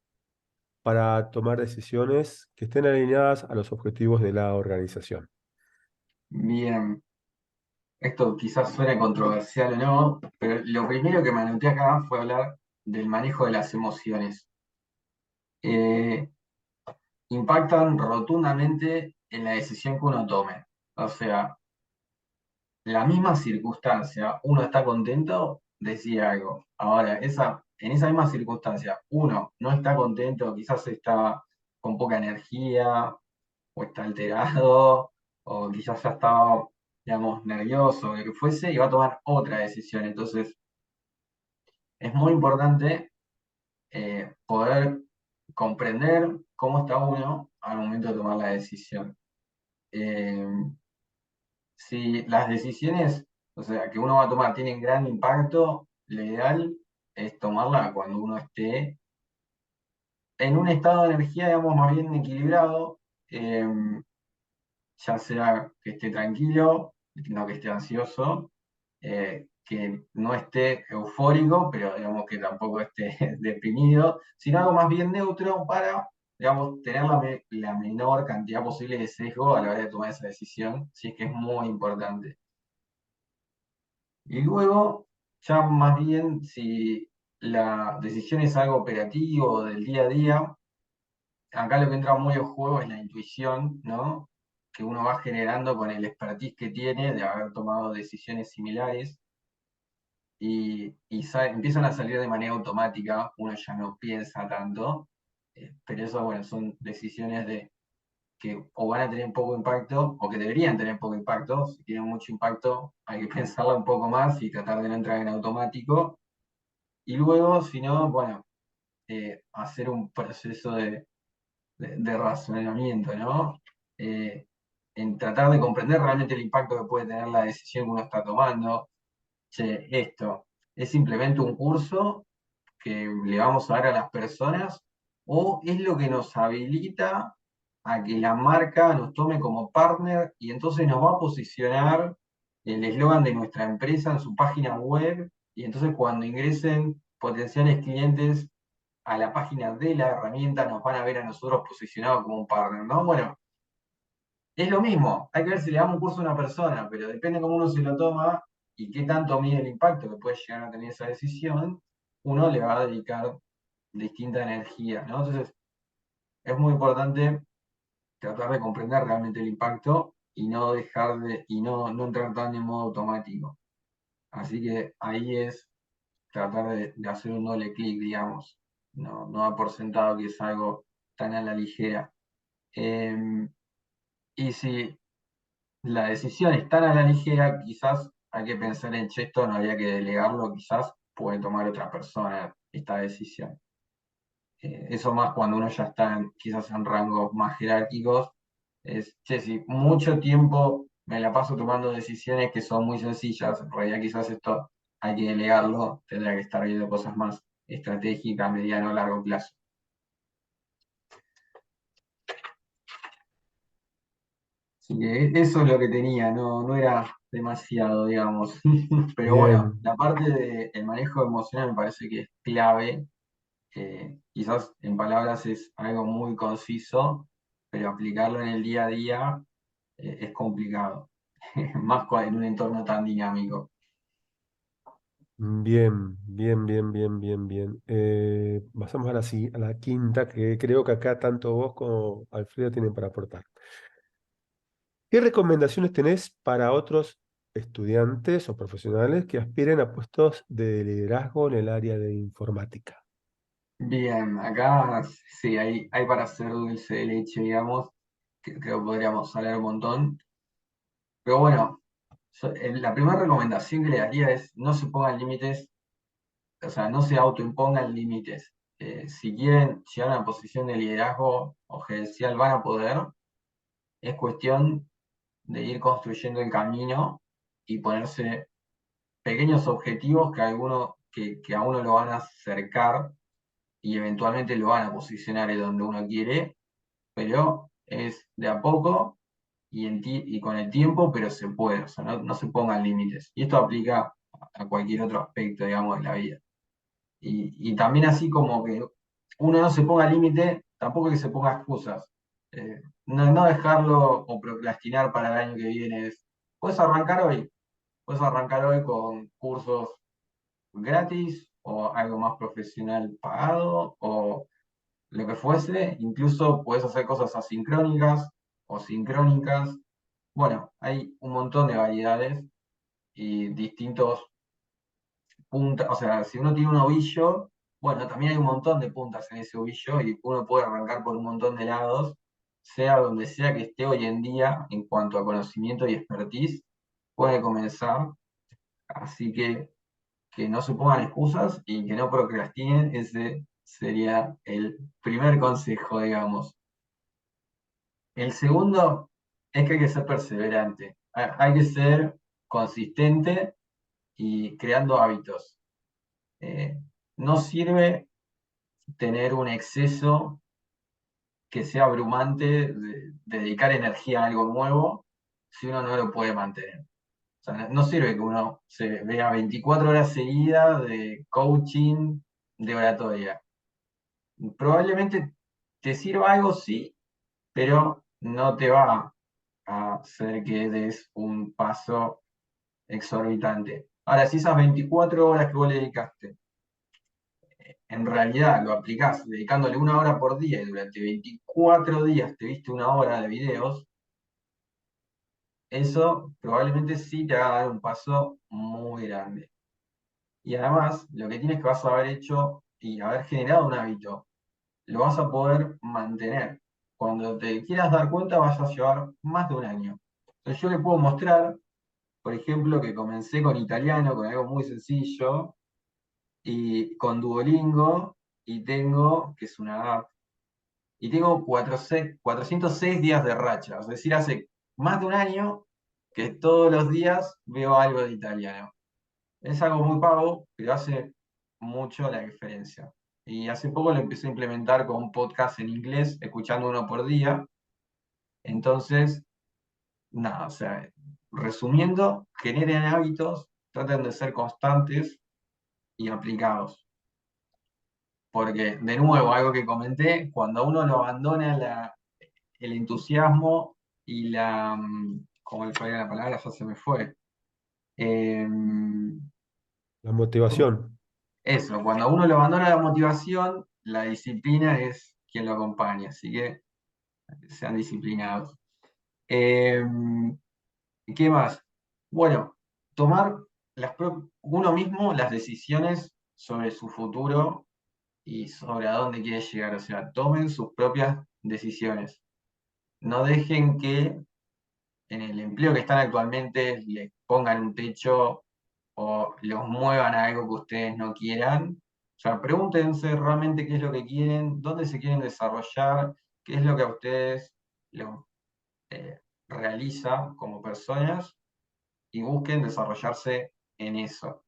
para tomar decisiones que estén alineadas a los objetivos de la organización? Bien. Esto quizás suene controversial o no, pero lo primero que me anoté acá fue hablar del manejo de las emociones. Eh, Impactan rotundamente en la decisión que uno tome. O sea, la misma circunstancia, uno está contento, decía algo. Ahora, en esa misma circunstancia, uno no está contento, quizás está con poca energía, o está alterado, o quizás ya está, digamos, nervioso, o lo que fuese, y va a tomar otra decisión. Entonces, es muy importante poder comprender cómo está uno al momento de tomar la decisión. Eh, si las decisiones, o sea, que uno va a tomar tienen gran impacto, lo ideal es tomarla cuando uno esté en un estado de energía, digamos, más bien equilibrado, eh, ya sea que esté tranquilo, no que esté ansioso, que no esté eufórico, pero digamos que tampoco esté deprimido, sino algo más bien neutro para, digamos, tener la menor cantidad posible de sesgo a la hora de tomar esa decisión, si es que es muy importante. Y luego, ya más bien, si la decisión es algo operativo del día a día, acá lo que entra muy en juego es la intuición, ¿no? Que uno va generando con el expertise que tiene de haber tomado decisiones similares y empiezan a salir de manera automática, uno ya no piensa tanto, pero eso, bueno, son decisiones que o van a tener poco impacto o que deberían tener poco impacto. Si tienen mucho impacto, hay que pensarla un poco más y tratar de no entrar en automático. Y luego, si no, bueno, hacer un proceso de razonamiento, ¿no? Eh, en tratar de comprender realmente el impacto que puede tener la decisión que uno está tomando. Che, esto es simplemente un curso que le vamos a dar a las personas, o es lo que nos habilita a que la marca nos tome como partner y entonces nos va a posicionar el eslogan de nuestra empresa en su página web, y entonces cuando ingresen potenciales clientes a la página de la herramienta nos van a ver a nosotros posicionados como un partner, ¿no? Bueno, es lo mismo, hay que ver si le damos un curso a una persona, pero depende cómo uno se lo toma y qué tanto mide el impacto que puede llegar a tener esa decisión, uno le va a dedicar distinta energía, ¿no? Entonces, es muy importante tratar de comprender realmente el impacto y no dejar y no entrar tan en modo automático. Así que ahí es tratar de hacer un doble clic, digamos. No da por sentado que es algo tan a la ligera. Y si la decisión es tan a la ligera, quizás hay que pensar en, che, esto no había que delegarlo, quizás puede tomar otra persona esta decisión. Eso más cuando uno ya está quizás en rangos más jerárquicos, es, che, si mucho tiempo me la paso tomando decisiones que son muy sencillas, en realidad quizás esto hay que delegarlo, tendrá que estar viendo cosas más estratégicas, mediano, largo plazo. Así que eso es lo que tenía, no era demasiado, digamos. Pero bueno, Bien, la parte del manejo emocional me parece que es clave. Quizás en palabras es algo muy conciso, pero aplicarlo en el día a día es complicado, más en un entorno tan dinámico. bien, bien, bien, bien, bien, bien. Pasamos a a la quinta, que creo que acá tanto vos como Alfredo tienen para aportar. ¿Qué recomendaciones tenés para otros estudiantes o profesionales que aspiren a puestos de liderazgo en el área de informática? Bien, acá sí, hay para hacer dulce de leche, digamos, que creo que podríamos hablar un montón. Pero bueno, la primera recomendación que le daría es no se pongan límites, o sea, no se autoimpongan límites. Si quieren llegar a una posición de liderazgo o gerencial, van a poder. Es cuestión de ir construyendo el camino y ponerse pequeños objetivos que a uno lo van a acercar y eventualmente lo van a posicionar en donde uno quiere, pero es de a poco y con el tiempo, pero se puede, o sea, no se pongan límites. Y esto aplica a cualquier otro aspecto, digamos, de la vida. Y también así como que uno no se ponga límite, tampoco que se ponga excusas. No dejarlo o procrastinar para el año que viene. Puedes arrancar hoy con cursos gratis o algo más profesional pagado o lo que fuese. Incluso puedes hacer cosas asincrónicas o sincrónicas. Bueno, hay un montón de variedades y distintos puntas, o sea, si uno tiene un ovillo, bueno, también hay un montón de puntas en ese ovillo y uno puede arrancar por un montón de lados, sea donde sea que esté hoy en día en cuanto a conocimiento y expertise, puede comenzar. Así que no se pongan excusas y que no procrastinen, ese sería el primer consejo, digamos. El segundo es que hay que ser perseverante, hay que ser consistente y creando hábitos. Eh, no sirve tener un exceso que sea abrumante de dedicar energía a algo nuevo si uno no lo puede mantener. O sea, no sirve que uno se vea 24 horas seguidas de coaching, de oratoria. Probablemente te sirva algo, sí, pero no te va a hacer que des un paso exorbitante. Ahora, si esas 24 horas que vos le dedicaste en realidad lo aplicás dedicándole una hora por día y durante 24 días te viste una hora de videos, eso probablemente sí te haga dar un paso muy grande. Y además, lo que tienes que vas a haber hecho y haber generado un hábito, lo vas a poder mantener. Cuando te quieras dar cuenta, vas a llevar más de un año. Entonces yo le puedo mostrar, por ejemplo, que comencé con italiano, con algo muy sencillo, y con Duolingo, y tengo, que es una app y tengo 406 días de racha, es decir, hace más de un año que todos los días veo algo de italiano. Es algo muy pago, pero hace mucho la diferencia. Y hace poco lo empecé a implementar con un podcast en inglés, escuchando uno por día. Entonces, nada, o sea, resumiendo, generen hábitos, traten de ser constantes y aplicados. Porque, de nuevo, algo que comenté, cuando uno lo abandona el entusiasmo y ¿cómo fue la palabra? Ya se me fue. Em, La motivación. Eso, cuando uno lo abandona la motivación, la disciplina es quien lo acompaña, así que sean disciplinados. Eh, ¿Qué más? Bueno, tomar uno mismo las decisiones sobre su futuro y sobre a dónde quiere llegar, o sea, tomen sus propias decisiones. No dejen que en el empleo que están actualmente les pongan un techo o los muevan a algo que ustedes no quieran. O sea, pregúntense realmente qué es lo que quieren, dónde se quieren desarrollar, qué es lo que a ustedes les realiza como personas y busquen desarrollarse en eso.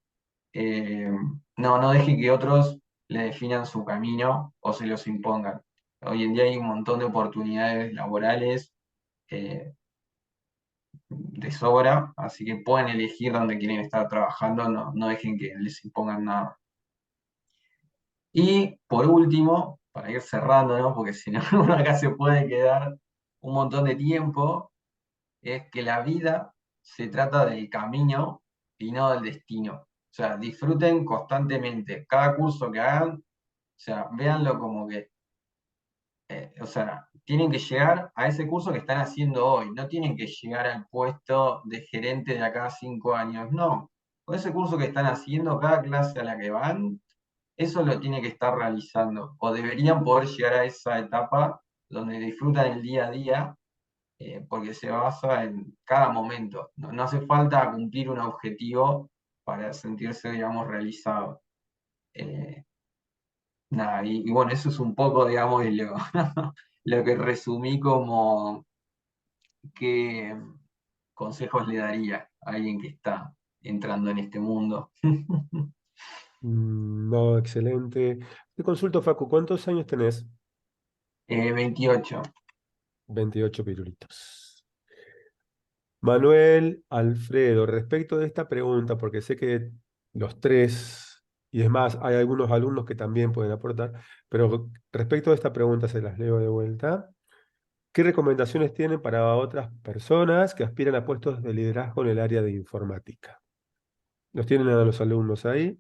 Eh, no dejen que otros le definan su camino o se los impongan. Hoy en día hay un montón de oportunidades laborales eh, de sobra, así que pueden elegir dónde quieren estar trabajando, no dejen que les impongan nada. Y por último, para ir cerrando, ¿no? Porque si no, uno acá se puede quedar un montón de tiempo, es que la vida se trata del camino y no del destino. O sea, disfruten constantemente cada curso que hagan, o sea, véanlo como que o sea, tienen que llegar a ese curso que están haciendo hoy, no tienen que llegar al puesto de gerente de acá a 5 años, no. Con ese curso que están haciendo, cada clase a la que van, eso lo tiene que estar realizando, o deberían poder llegar a esa etapa donde disfrutan el día a día, porque se basa en cada momento. No hace falta cumplir un objetivo para sentirse, digamos, realizado. Eh, Nada, y bueno, eso es un poco, digamos, de lo que resumí como qué consejos le daría a alguien que está entrando en este mundo. No, excelente. Te consulto, Facu, ¿cuántos años tenés? 28. 28 pirulitos. Manuel, Alfredo, respecto de esta pregunta, porque sé que los tres, y es más, hay algunos alumnos que también pueden aportar, pero respecto de esta pregunta se las leo de vuelta. ¿Qué recomendaciones tienen para otras personas que aspiran a puestos de liderazgo en el área de informática? ¿Los tienen a los alumnos ahí?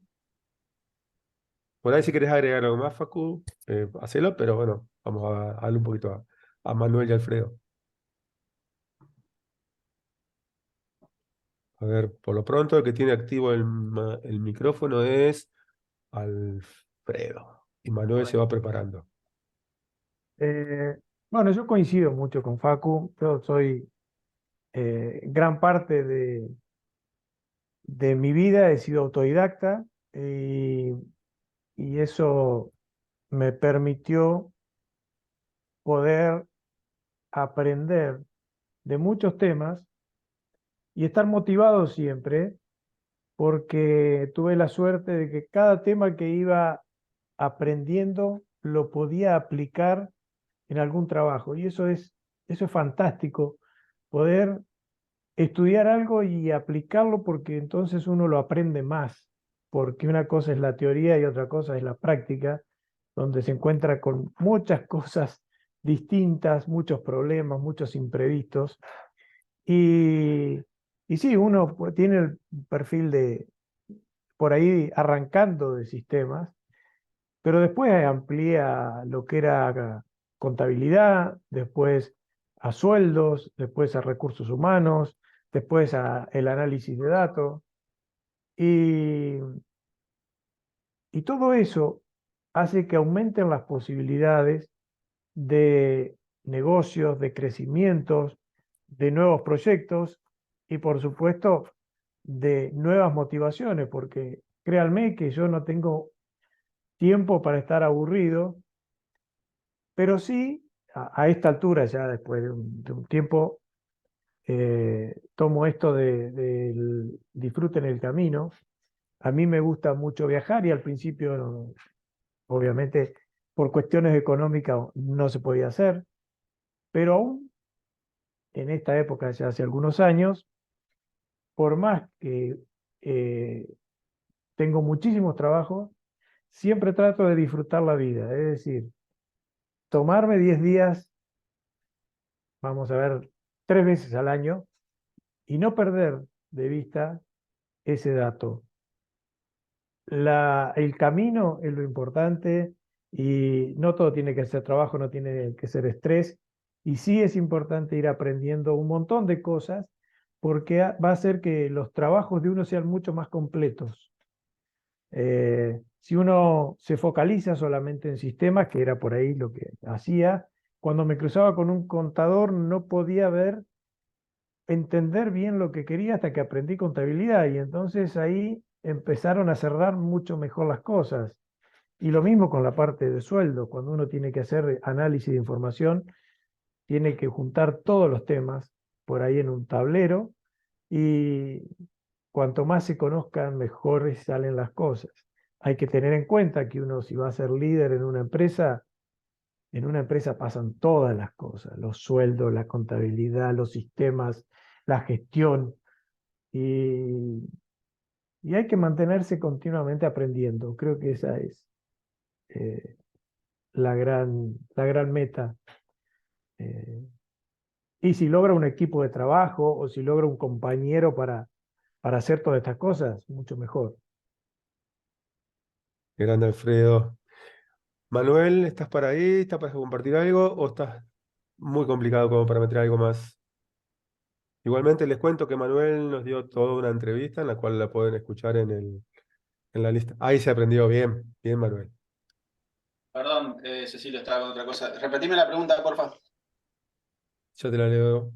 Por ahí si querés agregar algo más, Facu, hacelo, pero bueno, vamos a darle un poquito a Manuel y Alfredo. A ver, por lo pronto el que tiene activo el micrófono es Alfredo. Y Manuel se va preparando. Eh, bueno, yo coincido mucho con Facu. Yo soy gran parte de mi vida he sido autodidacta y, y eso me permitió poder aprender de muchos temas y estar motivado siempre porque tuve la suerte de que cada tema que iba aprendiendo lo podía aplicar en algún trabajo. Y eso es fantástico, poder estudiar algo y aplicarlo porque entonces uno lo aprende más, porque una cosa es la teoría y otra cosa es la práctica, donde se encuentra con muchas cosas distintas, muchos problemas, muchos imprevistos. Y, y sí, uno tiene el perfil de por ahí arrancando de sistemas, pero después amplía lo que era contabilidad, después a sueldos, después a recursos humanos, después a el análisis de datos. Y, y todo eso hace que aumenten las posibilidades de negocios, de crecimientos, de nuevos proyectos y por supuesto de nuevas motivaciones, porque créanme que yo no tengo tiempo para estar aburrido, Pero sí, a esta altura, ya después de un tiempo, tomo esto del disfrute en el camino. A mí me gusta mucho viajar y al principio, obviamente, por cuestiones económicas no se podía hacer, pero aún en esta época, ya hace algunos años, por más que eh, tengo muchísimos trabajos, siempre trato de disfrutar la vida, es decir, tomarme 10 días, vamos a ver, 3 veces al año y no perder de vista ese dato. El camino es lo importante y no todo tiene que ser trabajo, no tiene que ser estrés. Y sí es importante ir aprendiendo un montón de cosas porque va a hacer que los trabajos de uno sean mucho más completos. Si uno se focaliza solamente en sistemas, que era por ahí lo que hacía, cuando me cruzaba con un contador no podía entender bien lo que quería hasta que aprendí contabilidad y entonces ahí empezaron a cerrar mucho mejor las cosas. Y lo mismo con la parte de sueldo, cuando uno tiene que hacer análisis de información, tiene que juntar todos los temas por ahí en un tablero y cuanto más se conozcan, mejores salen las cosas. Hay que tener en cuenta que uno si va a ser líder en una empresa pasan todas las cosas, los sueldos, la contabilidad, los sistemas, la gestión, y, y hay que mantenerse continuamente aprendiendo. Creo que esa es eh, la gran meta. Eh, y si logra un equipo de trabajo o si logra un compañero para hacer todas estas cosas, mucho mejor. Grande Alfredo. Manuel, ¿estás para ahí? ¿Estás para compartir algo o estás muy complicado como para meter algo más? Igualmente les cuento que Manuel nos dio toda una entrevista en la cual la pueden escuchar en la lista. Ahí se aprendió bien, bien Manuel. Perdón, Cecilio, estaba con otra cosa. Repetime la pregunta, porfa. Yo te la leo.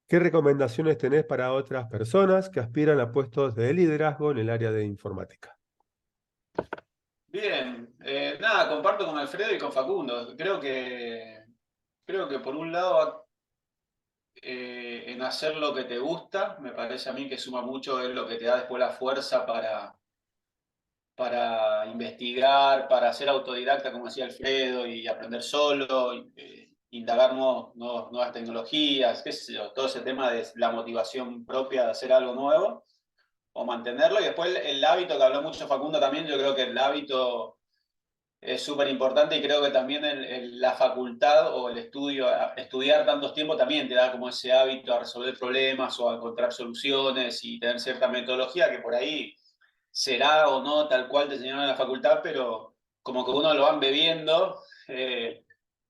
¿Qué recomendaciones tenés para otras personas que aspiran a puestos de liderazgo en el área de informática? Bien, nada, comparto con Alfredo y con Facundo. Creo que por un lado, en hacer lo que te gusta, me parece a mí que suma mucho, es lo que te da después la fuerza para investigar, para ser autodidacta, como decía Alfredo, y aprender solo, indagar nuevas tecnologías, qué sé yo, todo ese tema de la motivación propia de hacer algo nuevo o mantenerlo. Y después el hábito, que habló mucho Facundo también, yo creo que el hábito es súper importante y creo que también la facultad o el estudio, estudiar tantos tiempos también te da como ese hábito a resolver problemas o a encontrar soluciones y tener cierta metodología que por ahí será o no tal cual te enseñaron en la facultad, pero como que uno lo van bebiendo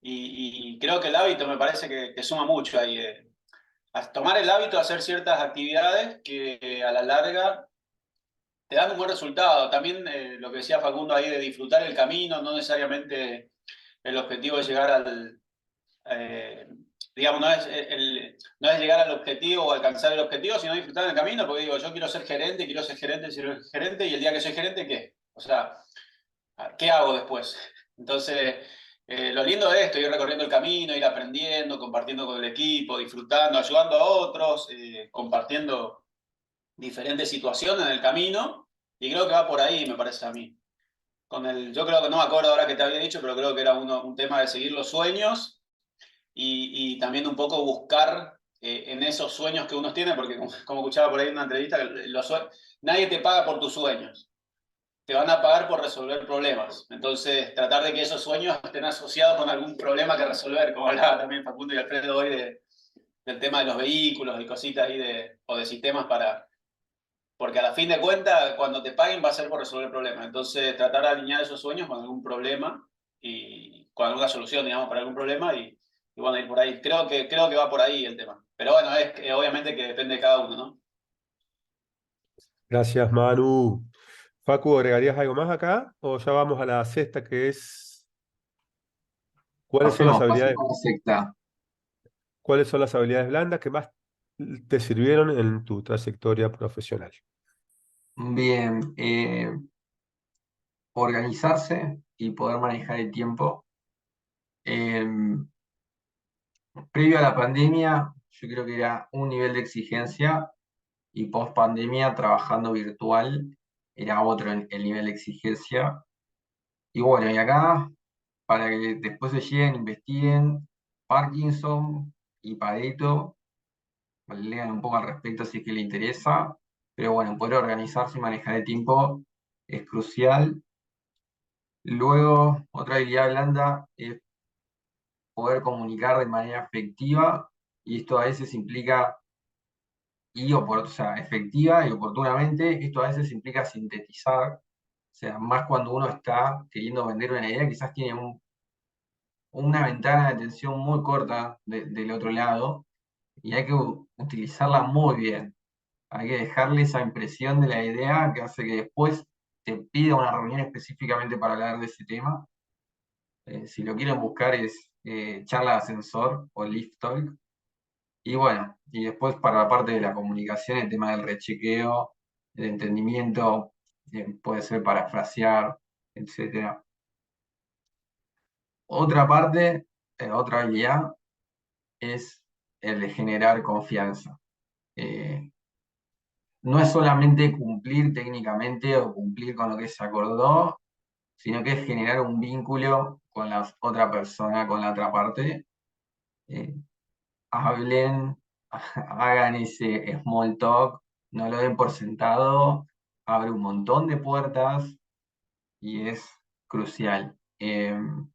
y creo que el hábito me parece que suma mucho ahí. A tomar el hábito de hacer ciertas actividades que a la larga te dan un buen resultado. También lo que decía Facundo ahí de disfrutar el camino, no necesariamente el objetivo es llegar eh, digamos, no es llegar al objetivo o alcanzar el objetivo, sino disfrutar del camino, porque digo, yo quiero ser gerente, y el día que soy gerente, ¿qué? O sea, ¿qué hago después? Entonces, lo lindo de esto, ir recorriendo el camino, ir aprendiendo, compartiendo con el equipo, disfrutando, ayudando a otros, compartiendo diferentes situaciones en el camino, y creo que va por ahí, me parece a mí. Yo creo que no me acuerdo ahora que te había dicho, pero creo que era un tema de seguir los sueños y también un poco buscar en esos sueños que uno tiene, porque como escuchaba por ahí en una entrevista, nadie te paga por tus sueños, te van a pagar por resolver problemas. Entonces, tratar de que esos sueños estén asociados con algún problema que resolver, como hablaba también Facundo y Alfredo hoy del tema de los vehículos y cositas ahí o de sistemas porque a la fin de cuentas, cuando te paguen va a ser por resolver problemas. Entonces, tratar de alinear esos sueños con algún problema y con alguna solución, digamos, para algún problema y bueno, ir por ahí. Creo que va por ahí el tema. Pero bueno, obviamente que depende de cada uno, ¿no? Gracias, Manu. Facu, ¿agregarías algo más acá? ¿O ya vamos a la sexta que es cuáles son las Pasemos habilidades, a la secta. cuáles son las habilidades blandas que más te sirvieron en tu trayectoria profesional? Bien, organizarse y poder manejar el tiempo Previo a la pandemia, yo creo que era un nivel de exigencia y post pandemia, trabajando virtual, era otro el nivel de exigencia. Y bueno, y acá, para que después se lleguen, investiguen, Parkinson y Pareto, lean un poco al respecto si es que les interesa, pero bueno, poder organizarse y manejar el tiempo es crucial. Luego, otra habilidad blanda es poder comunicar de manera efectiva, y esto a veces implica, o sea, efectiva y oportunamente, esto a veces implica sintetizar, o sea, más cuando uno está queriendo vender una idea, quizás tiene una ventana de atención muy corta del otro lado, y hay que utilizarla muy bien. Hay que dejarle esa impresión de la idea que hace que después te pida una reunión específicamente para hablar de ese tema. Si lo quieren buscar es charla de ascensor o lift talk. Y bueno, y después para la parte de la comunicación, el tema del rechequeo, el entendimiento, puede ser parafrasear, etcétera. Otra parte, otra habilidad, es el de generar confianza. No es solamente cumplir técnicamente o cumplir con lo que se acordó, sino que es generar un vínculo con la otra persona, con la otra parte. Eh, Hablen, hagan ese small talk, no lo den por sentado, abre un montón de puertas y es crucial. En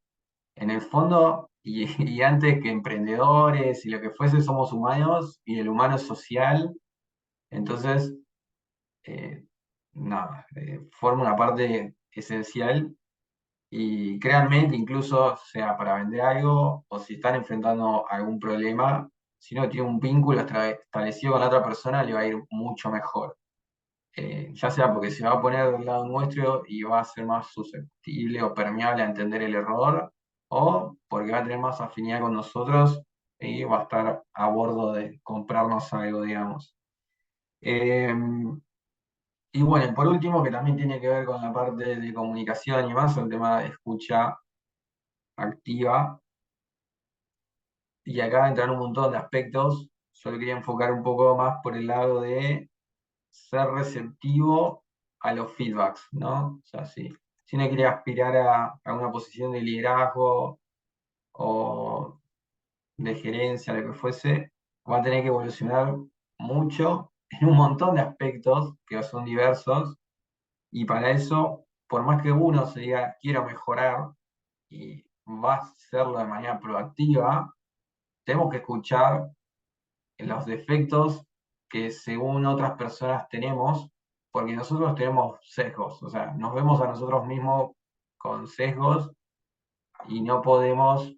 el fondo, y antes que emprendedores y lo que fuese, somos humanos y el humano es social, entonces, eh, nada, forma una parte esencial. Y créanme que incluso sea para vender algo o si están enfrentando algún problema, si uno tiene un vínculo establecido con la otra persona, le va a ir mucho mejor. Ya sea porque se va a poner del lado nuestro y va a ser más susceptible o permeable a entender el error, o porque va a tener más afinidad con nosotros y va a estar a bordo de comprarnos algo, digamos. Eh, y bueno, por último, que también tiene que ver con la parte de comunicación y más, el tema de escucha activa. Y acá entran un montón de aspectos. Yo lo quería enfocar un poco más por el lado de ser receptivo a los feedbacks, ¿no? O sea, si uno quiere aspirar a una posición de liderazgo o de gerencia, lo que fuese, va a tener que evolucionar mucho en un montón de aspectos que son diversos. Y para eso, por más que uno se diga, quiero mejorar, y va a hacerlo de manera proactiva, tenemos que escuchar los defectos que según otras personas tenemos, porque nosotros tenemos sesgos, o sea, nos vemos a nosotros mismos con sesgos y no podemos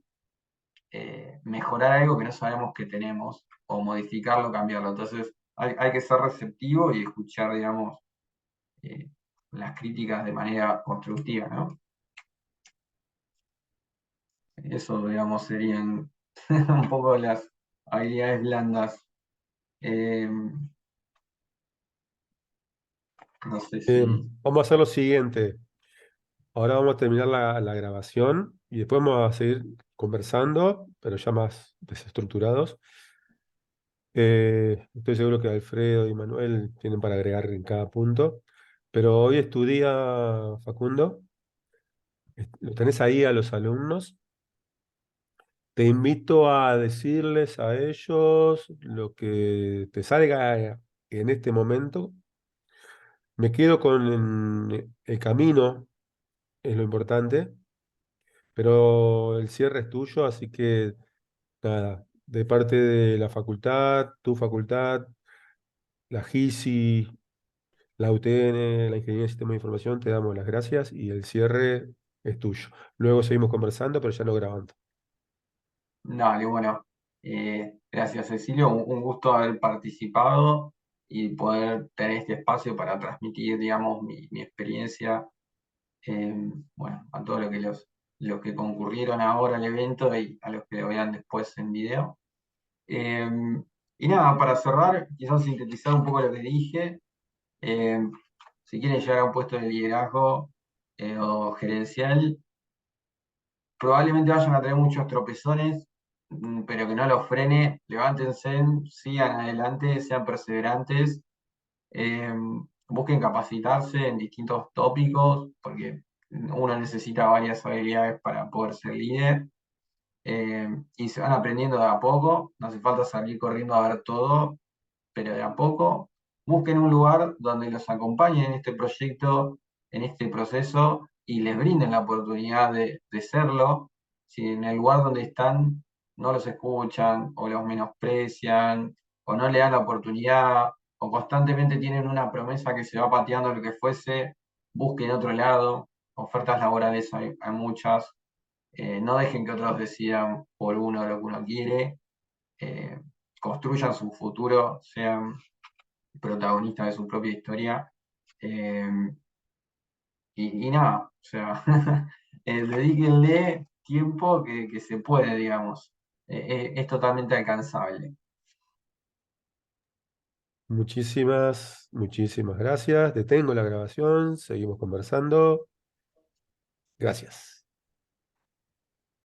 mejorar algo que no sabemos que tenemos o modificarlo, cambiarlo. Entonces hay que ser receptivo y escuchar, digamos, eh, las críticas de manera constructiva, ¿no? Eso, digamos, serían un poco las habilidades blandas. Eh, no sé si... Vamos a hacer lo siguiente. Ahora vamos a terminar la grabación y después vamos a seguir conversando, pero ya más desestructurados. Estoy seguro que Alfredo y Manuel tienen para agregar en cada punto. Pero hoy es tu día, Facundo. Lo tenés ahí a los alumnos. Te invito a decirles a ellos lo que te salga en este momento. Me quedo con el camino, es lo importante, pero el cierre es tuyo, así que nada, de parte de la facultad, tu facultad, la GISI, la UTN, la Ingeniería de Sistemas de Información, te damos las gracias y el cierre es tuyo. Luego seguimos conversando, pero ya no grabando. Dale, bueno, gracias Cecilio, un gusto haber participado y poder tener este espacio para transmitir, digamos, mi experiencia, eh, bueno, a todos los que concurrieron ahora al evento y a los que lo vean después en video. Eh, y nada, para cerrar, quizás sintetizar un poco lo que dije, eh, si quieren llegar a un puesto de liderazgo o gerencial, probablemente vayan a tener muchos tropezones, pero que no los frene, levántense, sigan adelante, sean perseverantes, eh, busquen capacitarse en distintos tópicos, porque uno necesita varias habilidades para poder ser líder, y se van aprendiendo de a poco, no hace falta salir corriendo a ver todo, pero de a poco. Busquen un lugar donde los acompañen en este proyecto, en este proceso, y les brinden la oportunidad de serlo. Si en el lugar donde están no los escuchan, o los menosprecian, o no le dan la oportunidad, o constantemente tienen una promesa que se va pateando lo que fuese, busquen otro lado. Ofertas laborales hay muchas. No dejen que otros decidan por uno lo que uno quiere. eh, Construyan su futuro, sean protagonistas de su propia historia. eh, y nada, o sea, dedíquenle tiempo que se puede, digamos. Es totalmente alcanzable. Muchísimas, muchísimas gracias. Detengo la grabación, seguimos conversando. Gracias.